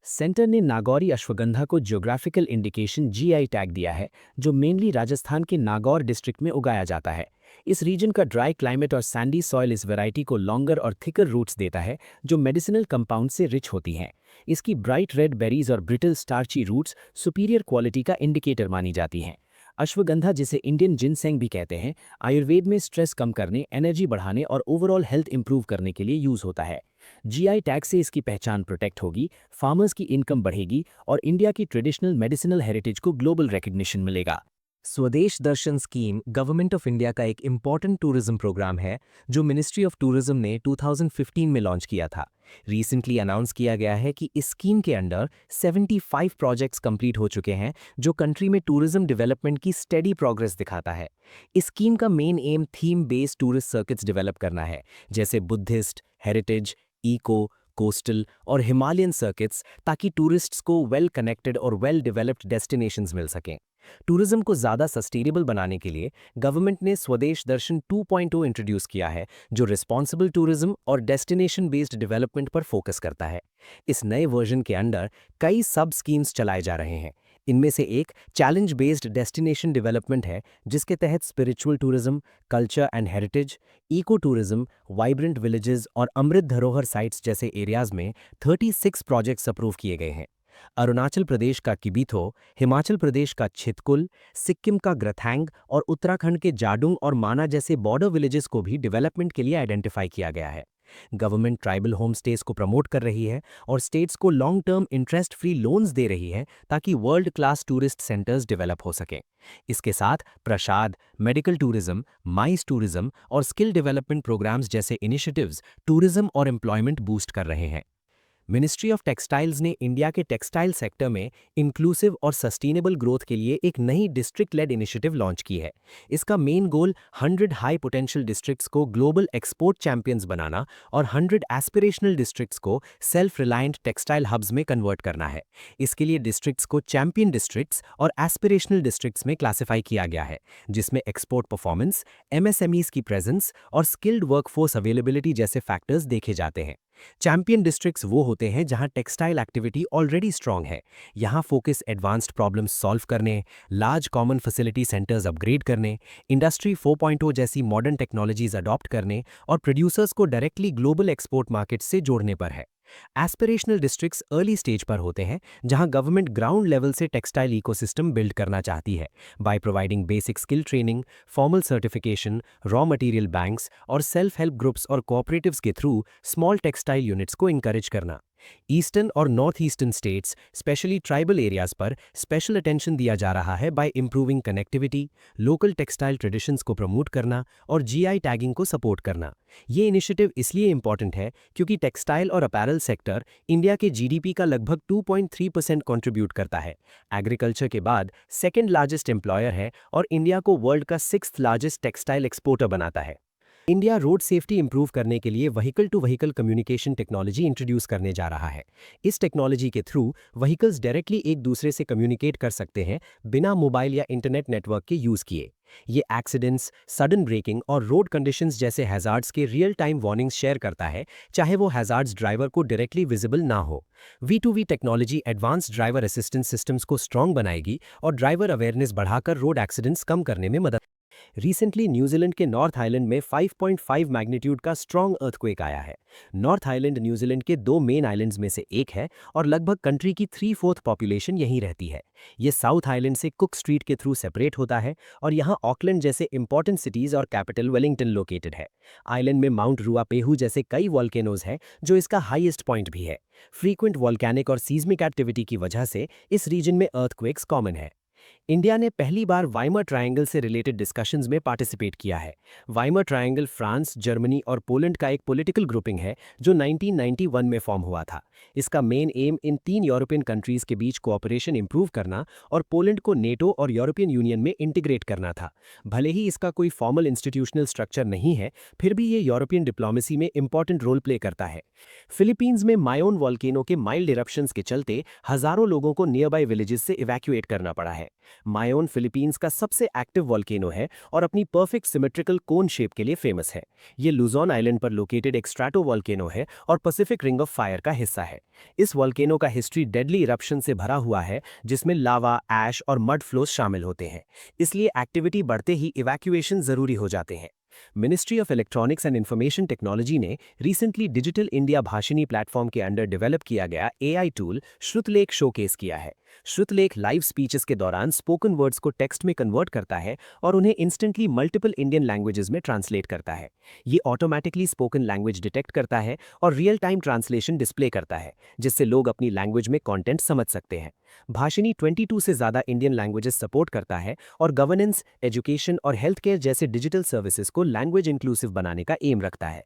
सेंटर ने नागौरी अश्वगंधा को ज्योग्राफिकल इंडिकेशन जीआई टैग दिया है, जो मेनली राजस्थान के नागौर डिस्ट्रिक्ट में उगाया जाता है। इस रीजन का ड्राई क्लाइमेट और सैंडी सॉइल इस वैरायटी को लॉन्गर और थिकर रूट्स देता है, जो मेडिसिनल कंपाउंड से रिच होती हैं। इसकी ब्राइट रेड बेरीज और brittle starchy roots superior quality का इंडिकेटर मानी जाती हैं। अश्वगंधा, जिसे इंडियन जिनसेंग भी कहते हैं, आयुर्वेद में स्ट्रेस कम करने, एनर्जी बढ़ाने और ओवरऑल हेल्थ इंप्रूव करने के लिए यूज होता है। जीआई टैग से इसकी पहचान प्रोटेक्ट होगी, फार्मर्स की इनकम बढ़ेगी और इंडिया की ट्रेडिशनल मेडिसिनल हेरिटेज को ग्लोबल रिकग्निशन मिलेगा। स्वदेश दर्शन स्कीम गवर्नमेंट ऑफ इंडिया का एक इम्पॉर्टेंट टूरिज्म प्रोग्राम है जो मिनिस्ट्री ऑफ टूरिज्म ने 2015 में लॉन्च किया था। रिसेंटली अनाउंस किया गया है कि इस स्कीम के अंडर 75 प्रोजेक्ट्स कंप्लीट हो चुके हैं, जो कंट्री में टूरिज्म डेवलपमेंट की स्टेडी प्रोग्रेस दिखाता है। इस स्कीम का main M theme based tourist circuits develop करना है, जैसे बुद्धिस्ट, हेरिटेज, इको, कोस्टल और हिमालयन सर्किट्स, ताकि टूरिस्ट्स को वेल कनेक्टेड और वेल डेवलप्ड डेस्टिनेशंस मिल सकें। टूरिज्म को ज़्यादा सस्टेनेबल बनाने के लिए गवर्नमेंट ने स्वदेश दर्शन 2.0 इंट्रोड्यूस किया है, जो रिस्पॉन्सिबल टूरिज्म और डेस्टिनेशन बेस्ड डेवलपमेंट पर फोकस करता है। इस नए वर्जन के अंडर कई सब स्कीम्स चलाए जा रहे हैं। इनमें से एक चैलेंज बेस्ड डेस्टिनेशन डेवलपमेंट है, जिसके तहत spiritual tourism, culture and heritage, eco tourism, vibrant villages और अमृत धरोहर साइट्स जैसे एरियाज में 36 प्रोजेक्ट्स अप्रूव किए गए हैं। अरुणाचल प्रदेश का किबिथो, हिमाचल प्रदेश का छितकुल, सिक्किम का ग्रथैंग और उत्तराखंड के जाडुंग और माना जैसे बॉर्डर विलेजेस को भी डेवलपमेंट के लिए आइडेंटिफाई किया गया है। गवर्नमेंट ट्राइबल होम स्टेज को प्रमोट कर रही है और स्टेट्स को long term interest free loans दे रही है, ताकि world class tourist centres develop हो सकें। इसके साथ PRASAD, medical tourism, MICE tourism और स्किल डेवलपमेंट प्रोग्राम्स जैसे इनिशिएटिव्स टूरिज्म और एम्प्लॉयमेंट बूस्ट कर रहे हैं। मिनिस्ट्री ऑफ टेक्सटाइल्स ने इंडिया के टेक्सटाइल सेक्टर में इंक्लूसिव और सस्टेनेबल ग्रोथ के लिए एक नई डिस्ट्रिक्ट लेड इनिशिएटिव लॉन्च की है। इसका main goal 100 high potential districts को ग्लोबल एक्सपोर्ट चैंपियंस बनाना और 100 एस्पिरेशनल डिस्ट्रिक्ट्स को सेल्फ रिलायंट टेक्सटाइल हब्स में कन्वर्ट करना है। इसके लिए डिस्ट्रिक्ट्स को चैंपियन डिस्ट्रिक्ट्स और एस्पिरेशनल डिस्ट्रिक्ट्स में क्लासिफाई किया गया है, जिसमें एक्सपोर्ट परफॉर्मेंस, एमएसएमईज की प्रेजेंस और स्किल्ड वर्कफोर्स अवेलेबिलिटी जैसे फैक्टर्स देखे जाते हैं। चैंपियन डिस्ट्रिक्ट्स वो होते हैं जहां टेक्सटाइल एक्टिविटी ऑलरेडी स्ट्रांग है। यहां फोकस एडवांस्ड प्रॉब्लम्स सॉल्व करने, large common facility centres upgrade करने, इंडस्ट्री 4.0 जैसी मॉडर्न टेक्नोलॉजीज अडॉप्ट करने और प्रोड्यूसर्स को डायरेक्टली ग्लोबल एक्सपोर्ट मार्केट से जोड़ने पर है। एस्पिरेशनल डिस्ट्रिक्ट्स अर्ली स्टेज पर होते हैं, जहां गवर्नमेंट ग्राउंड लेवल से टेक्सटाइल इकोसिस्टम बिल्ड करना चाहती है by providing basic skill training, formal certification, raw material banks और सेल्फ हेल्प ग्रुप्स और कोऑपरेटिव्स के थ्रू स्मॉल टेक्सटाइल यूनिट्स को इंकरेज करना। ईस्टर्न और north eastern states, specially tribal areas पर स्पेशल अटेंशन दिया जा रहा है by improving connectivity, local textile traditions को प्रमोट करना और जीआई टैगिंग को सपोर्ट करना। ये इनिशिएटिव इसलिए इंपॉर्टेंट है क्योंकि टेक्सटाइल और अपैरल सेक्टर इंडिया के जीडीपी का लगभग 2.3% कंट्रीब्यूट करता है, एग्रीकल्चर के बाद सेकेंड लार्जेस्ट एम्प्लॉयर है और इंडिया को वर्ल्ड का 6th लार्जेस्ट टेक्सटाइल एक्सपोर्टर बनाता है। इंडिया रोड सेफ्टी इंप्रूव करने के लिए vehicle to vehicle communication technology introduce करने जा रहा है। इस टेक्नोलॉजी के थ्रू व्हीकल्स डायरेक्टली एक दूसरे से कम्युनिकेट कर सकते हैं बिना मोबाइल या इंटरनेट नेटवर्क के यूज किए। ये एक्सीडेंट्स, सडन ब्रेकिंग और रोड कंडीशंस जैसे हैजार्ड्स के रियल टाइम वार्निंग्स शेयर करता है, चाहे वो हैजार्ड्स ड्राइवर को डायरेक्टली विजिबल ना हो। V2V technology advance driver assistance systems को स्ट्रॉन्ग बनाएगी और ड्राइवर अवेयरनेस बढ़ाकर रोड एक्सीडेंट्स कम करने में मदद। रिसेंटली न्यूजीलैंड के नॉर्थ आइलैंड में 5.5 मैग्नीट्यूड का स्ट्रॉन्ग अर्थक्वेक आया है। नॉर्थ आइलैंड न्यूजीलैंड के 2 मेन आइलैंड्स में से एक है और लगभग कंट्री की 3/4 पॉपुलेशन यहीं रहती है। ये साउथ आइलैंड से कुक स्ट्रीट के थ्रू सेपरेट होता है और यहाँ ऑकलैंड जैसे इंपॉर्टेंट सिटीज और कैपिटल वेलिंगटन लोकेटेड है। आइलैंड में माउंट रुआपेहू जैसे कई वॉल्केनोज हैं, जो इसका हाईएस्ट पॉइंट भी है। फ्रीक्वेंट वॉल्केनिक और सीज्मिक एक्टिविटी की वजह से इस रीजन में अर्थक्वेक्स कॉमन है। इंडिया ने पहली बार वाइमर ट्रायंगल से रिलेटेड डिस्कशंस में पार्टिसिपेट किया है। वाइमर ट्रायंगल फ्रांस, जर्मनी और पोलैंड का एक पॉलिटिकल ग्रुपिंग है जो 1991 में फॉर्म हुआ था। इसका मेन एम इन 3 यूरोपियन कंट्रीज के बीच कोऑपरेशन इंप्रूव करना और पोलैंड को नेटो और यूरोपियन यूनियन में इंटीग्रेट करना था। भले ही इसका कोई फॉर्मल इंस्टीट्यूशनल स्ट्रक्चर नहीं है, फिर भी ये यूरोपियन डिप्लोमेसी में इंपॉर्टेंट रोल प्ले करता है। फिलीपींस में मायोन वॉल्केनो के माइल्ड इरप्शंस के चलते हजारों लोगों को नियर बाय विलेजेस से इवैक्यूएट करना पड़ा है। मायोन फिलीपींस का सबसे एक्टिव वॉल्केनो है और अपनी परफेक्ट सिमेट्रिकल कोन शेप के लिए फेमस है। ये लुजोन आइलैंड पर लोकेटेड एक स्ट्रैटो वॉल्केनो है और पैसिफिक रिंग ऑफ फायर का हिस्सा है। इस वॉल्केनो का हिस्ट्री डेडली इरप्शन से भरा हुआ है, जिसमें लावा, ऐश और मड फ्लोस शामिल होते हैं। इसलिए एक्टिविटी बढ़ते ही इवैक्यूएशन जरूरी हो जाते हैं। Ministry of electronics and information technology ने recently digital India Bhashini platform के अंडर डेवलप किया गया एआई टूल श्रुतलेख शोकेस किया है। श्रुतलेख लाइव स्पीचेस के दौरान स्पोकन वर्ड्स को टेक्स्ट में कन्वर्ट करता है और उन्हें इंस्टेंटली मल्टीपल इंडियन लैंग्वेजेस में ट्रांसलेट करता है। ये ऑटोमेटिकली स्पोकन लैंग्वेज डिटेक्ट करता है और रियल टाइम ट्रांसलेशन डिस्प्ले करता है, जिससे लोग अपनी लैंग्वेज में कंटेंट समझ सकते हैं। भाषिनी 22 से ज़्यादा इंडियन लैंग्वेजेस सपोर्ट करता है और गवर्नेंस, एजुकेशन और हेल्थ केयर जैसे डिजिटल सर्विसेज को लैंग्वेज इंक्लूसिव बनाने का एम रखता है।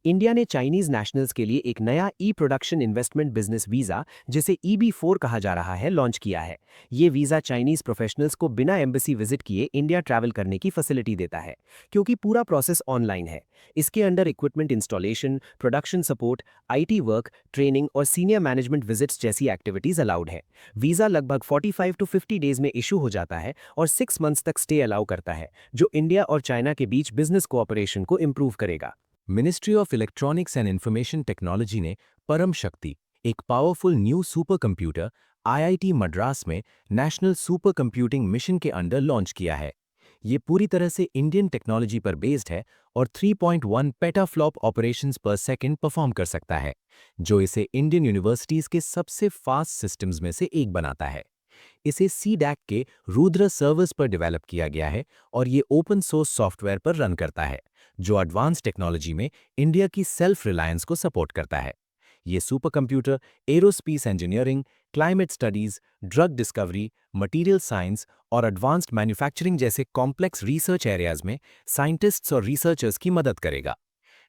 इंडिया ने चाइनीज नेशनल्स के लिए एक नया ई प्रोडक्शन इन्वेस्टमेंट बिजनेस वीजा, जिसे EB4 कहा जा रहा है, लॉन्च किया है। ये वीजा चाइनीज प्रोफेशनल्स को बिना एम्बेसी विजिट किए इंडिया ट्रैवल करने की फैसिलिटी देता है, क्योंकि पूरा प्रोसेस ऑनलाइन है। इसके under equipment installation, production support, IT work, training और सीनियर मैनेजमेंट विजिट्स जैसी एक्टिविटीज अलाउड है। वीजा लगभग 45 to 50 डेज में इशू हो जाता है और 6 मंथ्स तक स्टे अलाउ करता है, जो इंडिया और चाइना के बीच बिजनेस कोऑपरेशन को इंप्रूव करेगा। Ministry of electronics and information technology ने परम शक्ति, एक powerful new super computer IIT Madras में नेशनल सुपर कंप्यूटिंग मिशन के अंडर लॉन्च किया है। ये पूरी तरह से इंडियन टेक्नोलॉजी पर बेस्ड है और 3.1 पेटाफ्लॉप ऑपरेशंस पर सेकंड परफॉर्म कर सकता है, जो इसे इंडियन यूनिवर्सिटीज के सबसे फास्ट सिस्टम्स में से एक बनाता है। इसे CDAC के रुद्र सर्वर्स पर डेवलप किया गया है और ये ओपन सोर्स सॉफ्टवेयर पर रन करता है, जो एडवांस टेक्नोलॉजी में इंडिया की सेल्फ रिलायंस को सपोर्ट करता है। ये super computer aerospace engineering, climate studies, drug discovery, material science और एडवांस्ड मैन्युफैक्चरिंग जैसे कॉम्प्लेक्स रिसर्च एरियाज में साइंटिस्ट्स और रिसर्चर्स की मदद करेगा।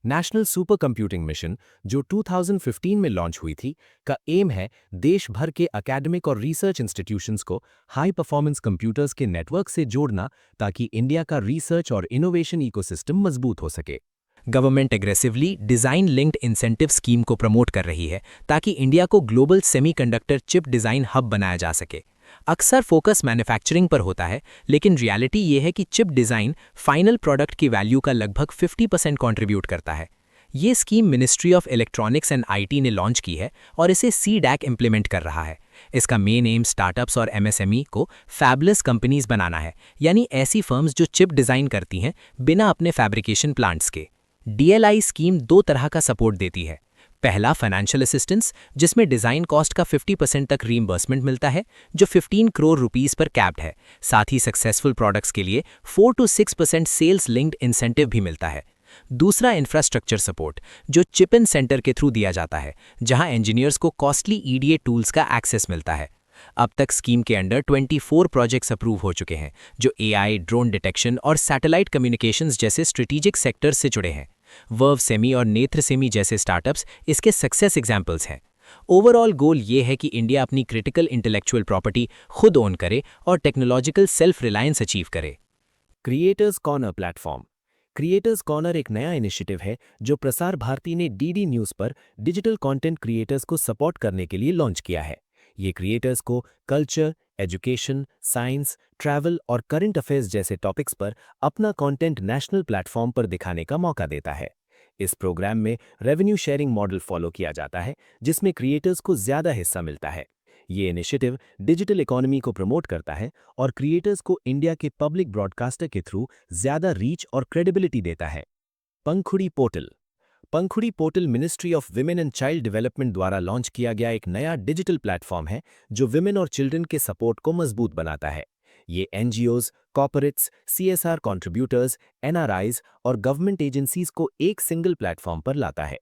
नेशनल सुपर कंप्यूटिंग मिशन, जो 2015 में लॉन्च हुई थी, का एम है देश भर के एकेडमिक और रिसर्च इंस्टीट्यूशंस को हाई परफॉर्मेंस कंप्यूटर्स के नेटवर्क से जोड़ना ताकि इंडिया का रिसर्च और इनोवेशन इकोसिस्टम मजबूत हो सके। Government aggressively design linked incentive scheme को प्रमोट कर रही है ताकि इंडिया को global semiconductor chip design hub बनाया जा सके। अक्सर फोकस मैन्युफैक्चरिंग पर होता है, लेकिन रियलिटी ये है कि चिप डिज़ाइन फाइनल प्रोडक्ट की वैल्यू का लगभग 50% कंट्रीब्यूट करता है। ये scheme ministry of electronics and IT ने लॉन्च की है और इसे सीडैक इंप्लीमेंट कर रहा है। इसका मेन एम स्टार्टअप्स और एमएसएमई को फैबलेस कंपनीज बनाना है, यानी ऐसी फर्म्स जो चिप डिज़ाइन करती हैं बिना अपने फैब्रिकेशन प्लांट्स के। डीएलआई स्कीम दो तरह का सपोर्ट देती है। पहला, फाइनेंशियल असिस्टेंस, जिसमें डिज़ाइन कॉस्ट का 50% तक रीइंबर्समेंट मिलता है, जो 15 करोड़ रुपीस पर कैप्ड है। साथ ही सक्सेसफुल प्रोडक्ट्स के लिए 4 to 6% सेल्स लिंक्ड इंसेंटिव भी मिलता है। दूसरा, इंफ्रास्ट्रक्चर सपोर्ट, जो चिप इन सेंटर के थ्रू दिया जाता है, जहां इंजीनियर्स को कॉस्टली ईडीए टूल्स का एक्सेस मिलता है। अब तक स्कीम के अंडर 24 प्रोजेक्ट्स अप्रूव हो चुके हैं, जो एआई, ड्रोन डिटेक्शन और सैटेलाइट कम्युनिकेशंस जैसे स्ट्रेटेजिक सेक्टर्स से जुड़े हैं। वर्व सेमी और नेत्र सेमी जैसे स्टार्टअप्स इसके सक्सेस एग्जाम्पल्स हैं। ओवरऑल गोल ये है कि इंडिया अपनी क्रिटिकल इंटेलेक्चुअल प्रॉपर्टी खुद ओन करे और टेक्नोलॉजिकल सेल्फ रिलायंस अचीव करे। Creators corner platform. Creators corner एक नया इनिशिएटिव है जो प्रसार भारती ने डीडी न्यूज़ पर डिजिटल कंटेंट क्रिएटर्स को सपोर्ट करने के लिए लॉन्च किया है। ये क्रिएटर्स को कल्चर, एजुकेशन, साइंस, ट्रैवल और करंट अफेयर्स जैसे टॉपिक्स पर अपना कंटेंट नेशनल प्लेटफॉर्म पर दिखाने का मौका देता है। इस प्रोग्राम में रेवेन्यू शेयरिंग मॉडल फॉलो किया जाता है, जिसमें क्रिएटर्स को ज़्यादा हिस्सा मिलता है। ये इनिशिएटिव डिजिटल इकोनॉमी को प्रमोट करता है और क्रिएटर्स को इंडिया के पब्लिक ब्रॉडकास्टर के थ्रू ज़्यादा रीच और क्रेडिबिलिटी देता है। Pankhudi portal. Pankhudi portal ministry of women and child development द्वारा लॉन्च किया गया एक नया डिजिटल प्लेटफॉर्म है जो विमेन और चिल्ड्रन के सपोर्ट को मजबूत बनाता है। ये NGOs, corporates, CSR contributors, NRIs और गवर्नमेंट एजेंसीज को एक सिंगल प्लेटफॉर्म पर लाता है।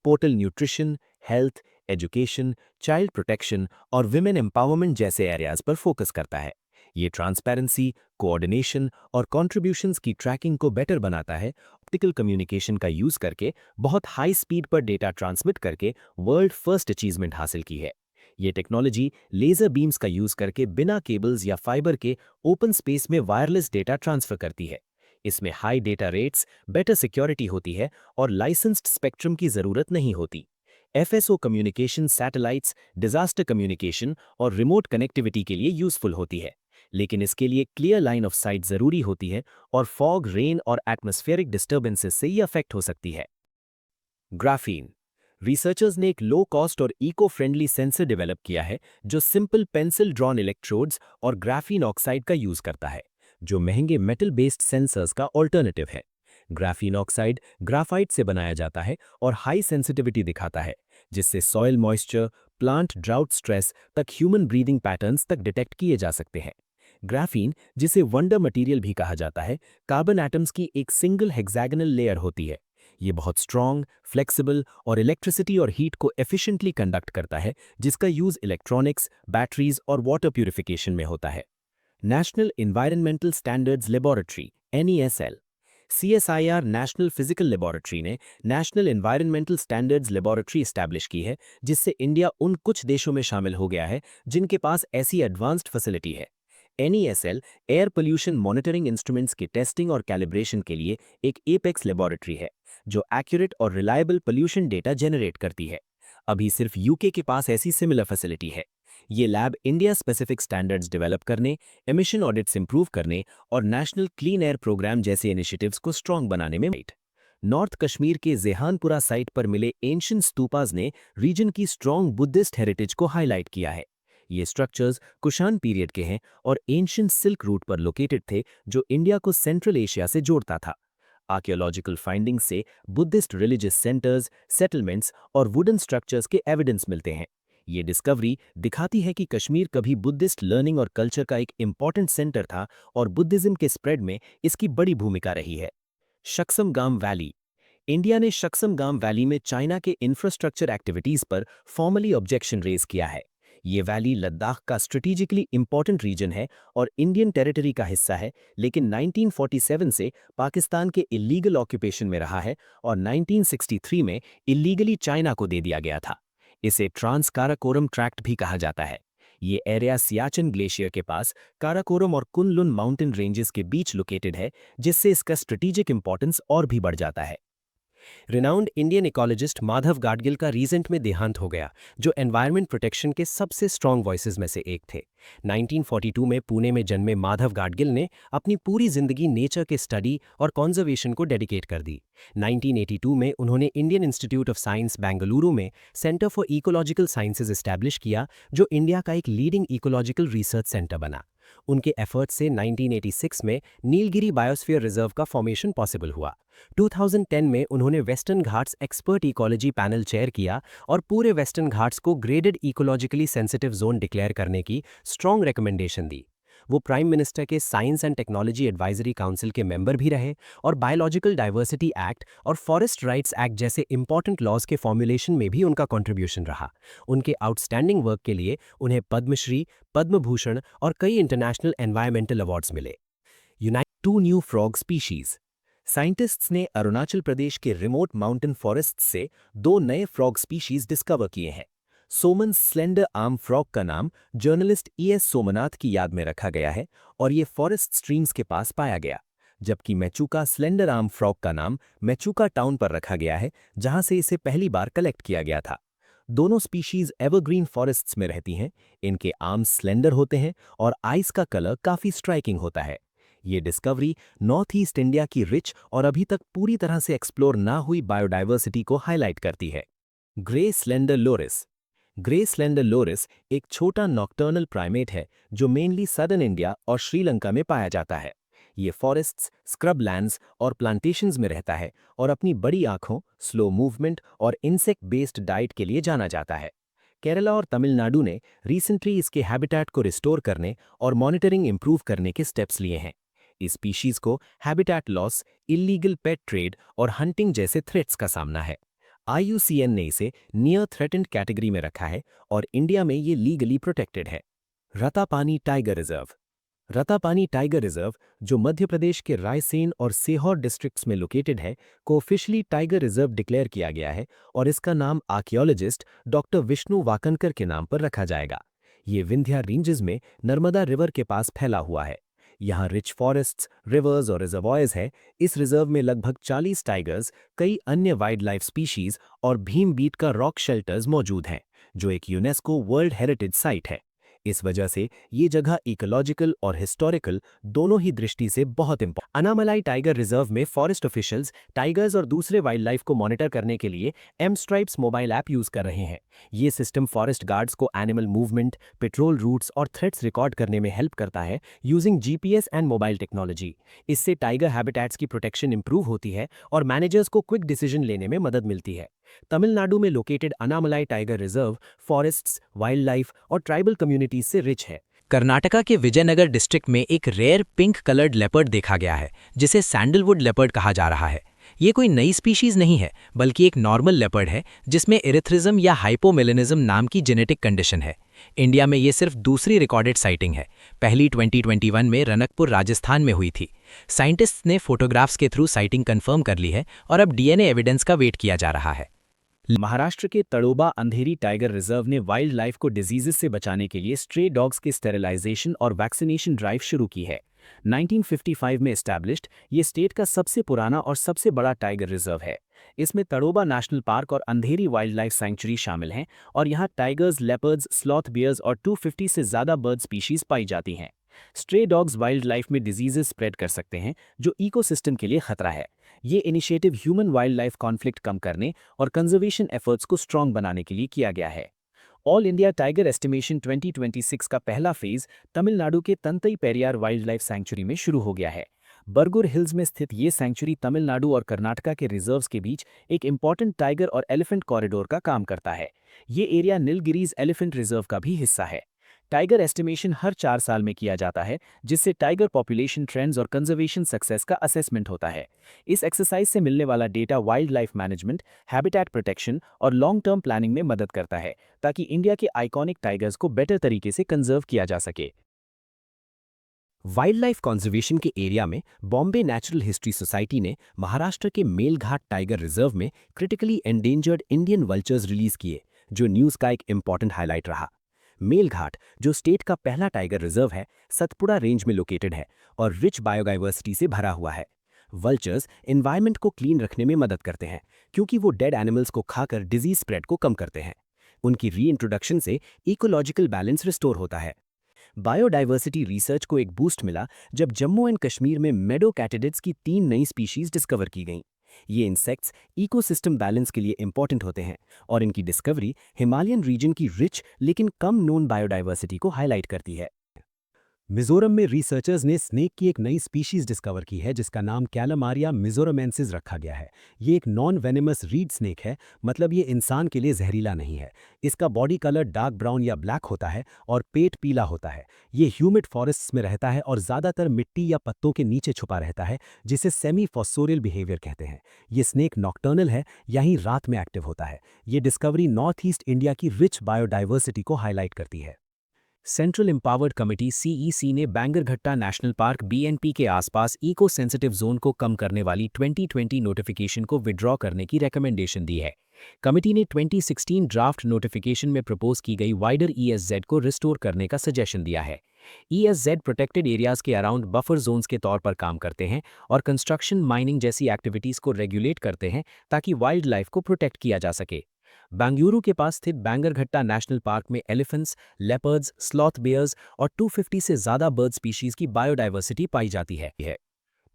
Portal nutrition, health, education, child protection और विमेन एम्पावरमेंट जैसे एरियाज पर फोकस करता है। ये ट्रांसपेरेंसी, कोऑर्डिनेशन और कॉन्ट्रीब्यूशंस की ट्रैकिंग को बेटर बनाता है। ऑप्टिकल कम्युनिकेशन का यूज करके बहुत हाई स्पीड पर डेटा ट्रांसमिट करके वर्ल्ड फर्स्ट अचीवमेंट हासिल की है। ये टेक्नोलॉजी लेजर बीम्स का यूज करके बिना केबल्स या फाइबर के ओपन स्पेस में वायरलेस डेटा ट्रांसफर करती है। इसमें high data rates, better security होती है और लाइसेंस्ड स्पेक्ट्रम की जरूरत नहीं होती। FSO communication satellites, disaster communication और रिमोट कनेक्टिविटी के लिए यूजफुल होती है, लेकिन इसके लिए क्लियर लाइन ऑफ साइट जरूरी होती है और फॉग, रेन और एटमॉस्फेरिक डिस्टर्बेंसेस से ये अफेक्ट हो सकती है। ग्राफीन। रिसर्चर्स ने एक लो कॉस्ट और इको फ्रेंडली सेंसर डेवलप किया है जो सिंपल पेंसिल ड्रॉन इलेक्ट्रोड्स और ग्राफीन ऑक्साइड का यूज करता है, जो महंगे मेटल बेस्ड सेंसर्स का ऑल्टरनेटिव है। ग्राफीन ऑक्साइड ग्राफाइट से बनाया जाता है और हाई सेंसिटिविटी दिखाता है, जिससे soil moisture, plant drought stress तक ह्यूमन ब्रीदिंग पैटर्न्स तक डिटेक्ट किए जा सकते हैं। ग्राफीन, जिसे वंडर मटेरियल भी कहा जाता है, कार्बन एटम्स की एक सिंगल हेक्सागोनल लेयर होती है। ये बहुत स्ट्रॉन्ग, फ्लेक्सिबल और इलेक्ट्रिसिटी और हीट को एफिशिएंटली कंडक्ट करता है, जिसका यूज इलेक्ट्रॉनिक्स, बैटरीज और वाटर प्यूरिफिकेशन में होता है। National environmental standards laboratory (NESL). CSIR national physical laboratory ने national environmental standards laboratory establish की है, जिससे इंडिया उन कुछ देशों में शामिल हो गया है जिनके पास ऐसी एडवांस्ड फैसिलिटी है। NESL air pollution monitoring instruments की टेस्टिंग और कैलिब्रेशन के लिए एक एपेक्स लेबोरेटरी है, जो एक्यूरेट और रिलायबल पोल्यूशन डेटा जनरेट करती है। अभी सिर्फ यूके के पास ऐसी सिमिलर फैसिलिटी है। ये lab India specific standards develop करने, एमिशन ऑडिट्स इंप्रूव करने और नेशनल क्लीन एयर प्रोग्राम जैसे इनिशिएटिव्स को स्ट्रॉन्ग बनाने में नॉर्थ कश्मीर के जेहानपुरा साइट पर मिले एंशिएंट स्तूपास ने रीजन की स्ट्रॉन्ग बुद्धिस्ट हेरिटेज को हाईलाइट किया है। ये स्ट्रक्चर्स कुषाण पीरियड के हैं और एंशिएंट सिल्क रूट पर लोकेटेड थे, जो इंडिया को सेंट्रल एशिया से जोड़ता था। आर्कियोलॉजिकल फाइंडिंग्स से बुद्धिस्ट रिलीजियस सेंटर्स, सेटलमेंट्स और वुडन स्ट्रक्चर्स के एविडेंस मिलते हैं। ये डिस्कवरी दिखाती है कि कश्मीर कभी बुद्धिस्ट लर्निंग और कल्चर का एक इंपॉर्टेंट सेंटर था और बुद्धिज्म के स्प्रेड में इसकी बड़ी भूमिका रही है। शक्समगाम वैली। इंडिया ने शक्समगाम वैली में चाइना के इंफ्रास्ट्रक्चर एक्टिविटीज पर फॉर्मली ऑब्जेक्शन रेज किया है। ये वैली लद्दाख का स्ट्रेटेजिकली इंपॉर्टेंट रीजन है और इंडियन टेरिटरी का हिस्सा है, लेकिन 1947 से पाकिस्तान के इलीगल ऑक्यूपेशन में रहा है और 1963 में इलीगली चाइना को दे दिया गया था। इसे ट्रांस काराकोरम ट्रैक्ट भी कहा जाता है। ये एरिया सियाचिन ग्लेशियर के पास काराकोरम और कुनलुन माउंटेन रेंजेस के बीच लोकेटेड है, जिससे इसका स्ट्रेटेजिक इंपॉर्टेंस और भी बढ़ जाता है। Renowned Indian ecologist Madhav Gadgil का रीसेंट में देहांत हो गया, जो एनवायरनमेंट प्रोटेक्शन के सबसे स्ट्रॉन्ग वॉइसेस में से एक थे। 1942 में पुणे में जन्मे माधव गाडगिल ने अपनी पूरी जिंदगी नेचर के स्टडी और कॉन्जर्वेशन को डेडिकेट कर दी। 1982 में उन्होंने Indian institute of science Bengaluru में centre for ecological sciences establish किया, जो इंडिया का एक लीडिंग इकोलॉजिकल रिसर्च सेंटर बना। उनके एफर्ट से 1986 में नीलगिरी बायोस्फीयर रिजर्व का फॉर्मेशन पॉसिबल हुआ। 2010 में उन्होंने western Ghats expert ecology panel chair किया और पूरे वेस्टर्न घाट्स को graded ecologically sensitive zone declare करने की स्ट्रॉन्ग रिकमेंडेशन दी। वो प्राइम मिनिस्टर के science and technology advisory council के मेंबर भी रहे और बायोलॉजिकल डाइवर्सिटी एक्ट और फॉरेस्ट राइट्स एक्ट जैसे इंपॉर्टेंट लॉज के फॉर्मुलेशन में भी उनका कंट्रीब्यूशन रहा। उनके आउटस्टैंडिंग वर्क के लिए उन्हें पद्मश्री, पद्म भूषण और कई इंटरनेशनल एनवायरमेंटल अवार्ड्स मिले। Two new frog species. Scientists ने अरुणाचल प्रदेश के रिमोट माउंटेन फॉरेस्ट से 2 नए फ्रॉग स्पीशीज डिस्कवर किए हैं। सोमन स्लेंडर आर्म फ्रॉग का नाम जर्नलिस्ट E.S. सोमनाथ की याद में रखा गया है और ये फॉरेस्ट स्ट्रीम्स के पास पाया गया, जबकि मेचुका स्लेंडर आर्म फ्रॉग का नाम मेचुका टाउन पर रखा गया है, जहां से इसे पहली बार कलेक्ट किया गया था। दोनों स्पीशीज एवरग्रीन फॉरेस्ट्स में रहती हैं। इनके आर्म्स स्लेंडर होते हैं और आइस का कलर काफी स्ट्राइकिंग होता है। ये डिस्कवरी नॉर्थ ईस्ट इंडिया की रिच और अभी तक पूरी तरह से एक्सप्लोर ना हुई बायोडाइवर्सिटी को हाईलाइट करती है। Grey slender loris. Grey slender loris एक छोटा नॉक्टर्नल प्राइमेट है जो मेनली सदर्न इंडिया और श्रीलंका में पाया जाता है। ये फॉरेस्ट्स, स्क्रब लैंड्स और प्लांटेशंस में रहता है और अपनी बड़ी आंखों, स्लो मूवमेंट और इंसेक्ट बेस्ड डाइट के लिए जाना जाता है। केरला और तमिलनाडु ने रिसेंटली इसके हैबिटेट को रिस्टोर करने और मॉनिटरिंग इंप्रूव करने के स्टेप्स लिए हैं। इस स्पीशीज को हैबिटेट लॉस, इलीगल पेट ट्रेड और हंटिंग जैसे थ्रेट्स का सामना है। IUCN ने इसे नियर थ्रेटेंड कैटेगरी में रखा है और इंडिया में ये लीगली प्रोटेक्टेड है। Ratapani tiger reserve. Ratapani tiger reserve, जो मध्य प्रदेश के रायसेन और सीहोर डिस्ट्रिक्ट्स में लोकेटेड है, को ऑफिशियली टाइगर रिजर्व डिक्लेयर किया गया है और इसका नाम आर्कियोलॉजिस्ट डॉक्टर विष्णु वाकनकर के नाम पर रखा जाएगा। ये विंध्या रेंजेस में नर्मदा रिवर के पास फैला हुआ है। यहाँ रिच फॉरेस्ट्स, रिवर्स और रिजर्वॉयर्स हैं। इस रिजर्व में लगभग 40 टाइगर्स, कई अन्य वाइल्ड लाइफ स्पीशीज और भीम बीट का रॉक शेल्टर्स मौजूद हैं, जो एक यूनेस्को वर्ल्ड हेरिटेज साइट है। इस वजह से ये जगह इकोलॉजिकल और हिस्टोरिकल दोनों ही दृष्टि से बहुत इंपॉर्टेंट। अनामलाई टाइगर रिजर्व में फॉरेस्ट ऑफिशियल्स टाइगर्स और दूसरे वाइल्ड लाइफ को मॉनिटर करने के लिए M-Stripes मोबाइल ऐप यूज कर रहे हैं। ये सिस्टम फॉरेस्ट गार्ड्स को एनिमल मूवमेंट, पेट्रोल रूट्स और थ्रेट्स रिकॉर्ड करने में हेल्प करता है using GPS and mobile technology. इससे टाइगर हैबिटेट्स की प्रोटेक्शन इंप्रूव होती है और मैनेजर्स को क्विक डिसीजन लेने में मदद मिलती है। तमिलनाडु में located Anamalai tiger reserve forests, wild life और ट्राइबल कम्युनिटीज से रिच है। कर्नाटका के विजयनगर डिस्ट्रिक्ट में एक रेयर पिंक कलर्ड लेपर्ड देखा गया है, जिसे सैंडलवुड लेपर्ड कहा जा रहा है। ये कोई नई स्पीशीज नहीं है, बल्कि एक नॉर्मल लेपर्ड है जिसमें इरिथ्रिज्म या हाइपोमेलेनिज्म नाम की जेनेटिक कंडीशन है। इंडिया में ये सिर्फ दूसरी रिकॉर्डेड साइटिंग है। पहली 2021 में रनकपुर, राजस्थान में हुई थी। साइंटिस्ट्स ने फोटोग्राफ्स के थ्रू साइटिंग कंफर्म कर ली है और अब DNA एविडेंस का वेट किया जा रहा है। महाराष्ट्र के तड़ोबा अंधेरी टाइगर रिजर्व ने वाइल्ड लाइफ को डिजीजेस से बचाने के लिए स्ट्रे डॉग्स के स्टेरिलाइजेशन और वैक्सीनेशन ड्राइव शुरू की है। 1955 में एस्टैब्लिश्ड, ये स्टेट का सबसे पुराना और सबसे बड़ा टाइगर रिजर्व है। इसमें तड़ोबा नेशनल पार्क और अंधेरी वाइल्ड लाइफ सैंक्चुरी शामिल हैं और यहाँ टाइगर्स, लेपर्ड्स, स्लॉथ बियर्स और 250 से ज़्यादा बर्ड स्पीशीज पाई जाती हैं। स्ट्रे डॉग्स वाइल्ड लाइफ में डिजीजेस स्प्रेड कर सकते हैं, जो इकोसिस्टम के लिए खतरा है। ये initiative human wildlife conflict कम करने और कंजर्वेशन एफर्ट्स को स्ट्रॉन्ग बनाने के लिए किया गया है। ऑल इंडिया टाइगर एस्टिमेशन 2026 का पहला फेज तमिलनाडु के तंतई पेरियार वाइल्ड लाइफ सैंक्चुरी में शुरू हो गया है। बरगुर हिल्स में स्थित ये सैंक्चुरी तमिलनाडु और कर्नाटका के रिजर्व्स के बीच एक इंपॉर्टेंट टाइगर और एलिफेंट कॉरिडोर का काम करता है। ये एरिया नीलगिरीज एलिफेंट रिजर्व का भी हिस्सा है। टाइगर एस्टिमेशन हर 4 साल में किया जाता है, जिससे टाइगर पॉपुलेशन ट्रेंड्स और कंजर्वेशन सक्सेस का असेसमेंट होता है। इस एक्सरसाइज से मिलने वाला data wild life management, habitat protection और लॉन्ग टर्म प्लानिंग में मदद करता है, ताकि इंडिया के आइकॉनिक टाइगर्स को बेटर तरीके से कंजर्व किया जा सके। वाइल्ड लाइफ कंजर्वेशन के एरिया में बॉम्बे नेचुरल हिस्ट्री सोसाइटी ने महाराष्ट्र के मेलघाट टाइगर रिजर्व में critically endangered Indian vultures release किए, जो न्यूज़ का एक इंपॉर्टेंट हाईलाइट रहा। मेलघाट, जो स्टेट का पहला टाइगर रिजर्व है, सतपुड़ा रेंज में लोकेटेड है और रिच बायोडाइवर्सिटी से भरा हुआ है। वल्चर्स एनवायरनमेंट को क्लीन रखने में मदद करते हैं, क्योंकि वो डेड एनिमल्स को खाकर डिजीज स्प्रेड को कम करते हैं। उनकी रीइंट्रोडक्शन से इकोलॉजिकल बैलेंस रिस्टोर होता है। बायोडाइवर्सिटी रिसर्च को एक बूस्ट मिला जब जम्मू एंड कश्मीर में मेडो कैटिडिड्स की 3 नई स्पीशीज डिस्कवर की गईं। ये इंसेक्ट्स इकोसिस्टम बैलेंस के लिए इंपॉर्टेंट होते हैं और इनकी डिस्कवरी हिमालयन रीजन की रिच लेकिन कम नोन बायोडाइवर्सिटी को हाईलाइट करती है। मिजोरम में रिसर्चर्स ने स्नेक की एक नई स्पीशीज डिस्कवर की है जिसका नाम कैलामारिया मिजोरमेंसिस रखा गया है। ये एक नॉन वेनेमस रीड स्नेक है, मतलब ये इंसान के लिए जहरीला नहीं है। इसका बॉडी कलर डार्क ब्राउन या ब्लैक होता है और पेट पीला होता है। ये ह्यूमिड फॉरेस्ट्स में रहता है और ज़्यादातर मिट्टी या पत्तों के नीचे छुपा रहता है, जिसे सेमी फॉस्सोरियल बिहेवियर कहते हैं। ये स्नेक नॉक्टर्नल है, यहीं रात में एक्टिव होता है। ये डिस्कवरी नॉर्थ ईस्ट इंडिया की रिच बायोडाइवर्सिटी को हाईलाइट करती है। सेंट्रल एम्पावर्ड कमिटी (CEC) ने बैंगरघट्टा नेशनल पार्क (BNP) के आसपास इको सेंसिटिव जोन को कम करने वाली 2020 नोटिफिकेशन को विड्रॉ करने की रिकमेंडेशन दी है। कमिटी ने 2016 ड्राफ्ट नोटिफिकेशन में प्रपोज की गई वाइडर ESZ को रिस्टोर करने का सजेशन दिया है। ESZ प्रोटेक्टेड एरियाज के अराउंड बफर जोन्स के तौर पर काम करते हैं और कंस्ट्रक्शन, माइनिंग जैसी एक्टिविटीज को रेगुलेट करते हैं ताकि वाइल्ड लाइफ को प्रोटेक्ट किया जा सके। बेंगलुरु के पास स्थित बैंगरघट्टा नेशनल पार्क में एलिफेंट्स, लेपर्ड्स, स्लॉथ बेयर्स और 250 से ज़्यादा बर्ड स्पीशीज की बायोडाइवर्सिटी पाई जाती है।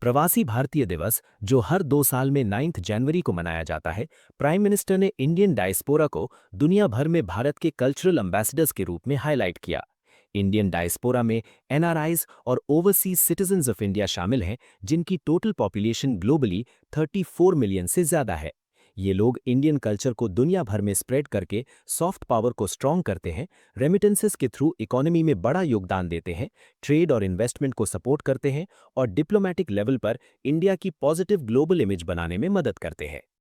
प्रवासी भारतीय दिवस, जो हर 2 साल में 9 जनवरी को मनाया जाता है, प्राइम मिनिस्टर ने इंडियन डायस्पोरा को दुनिया भर में भारत के कल्चरल एम्बेसडर्स के रूप में हाईलाइट किया। इंडियन डायस्पोरा में NRIs और ओवरसीज सिटीजन्स ऑफ इंडिया शामिल हैं, जिनकी टोटल पॉपुलेशन ग्लोबली 34 मिलियन से ज़्यादा है। ये लोग इंडियन कल्चर को दुनिया भर में स्प्रेड करके सॉफ्ट पावर को स्ट्रॉन्ग करते हैं, रेमिटेंसेस के थ्रू इकोनॉमी में बड़ा योगदान देते हैं, ट्रेड और इन्वेस्टमेंट को सपोर्ट करते हैं और डिप्लोमेटिक लेवल पर इंडिया की पॉजिटिव ग्लोबल इमेज बनाने में मदद करते हैं।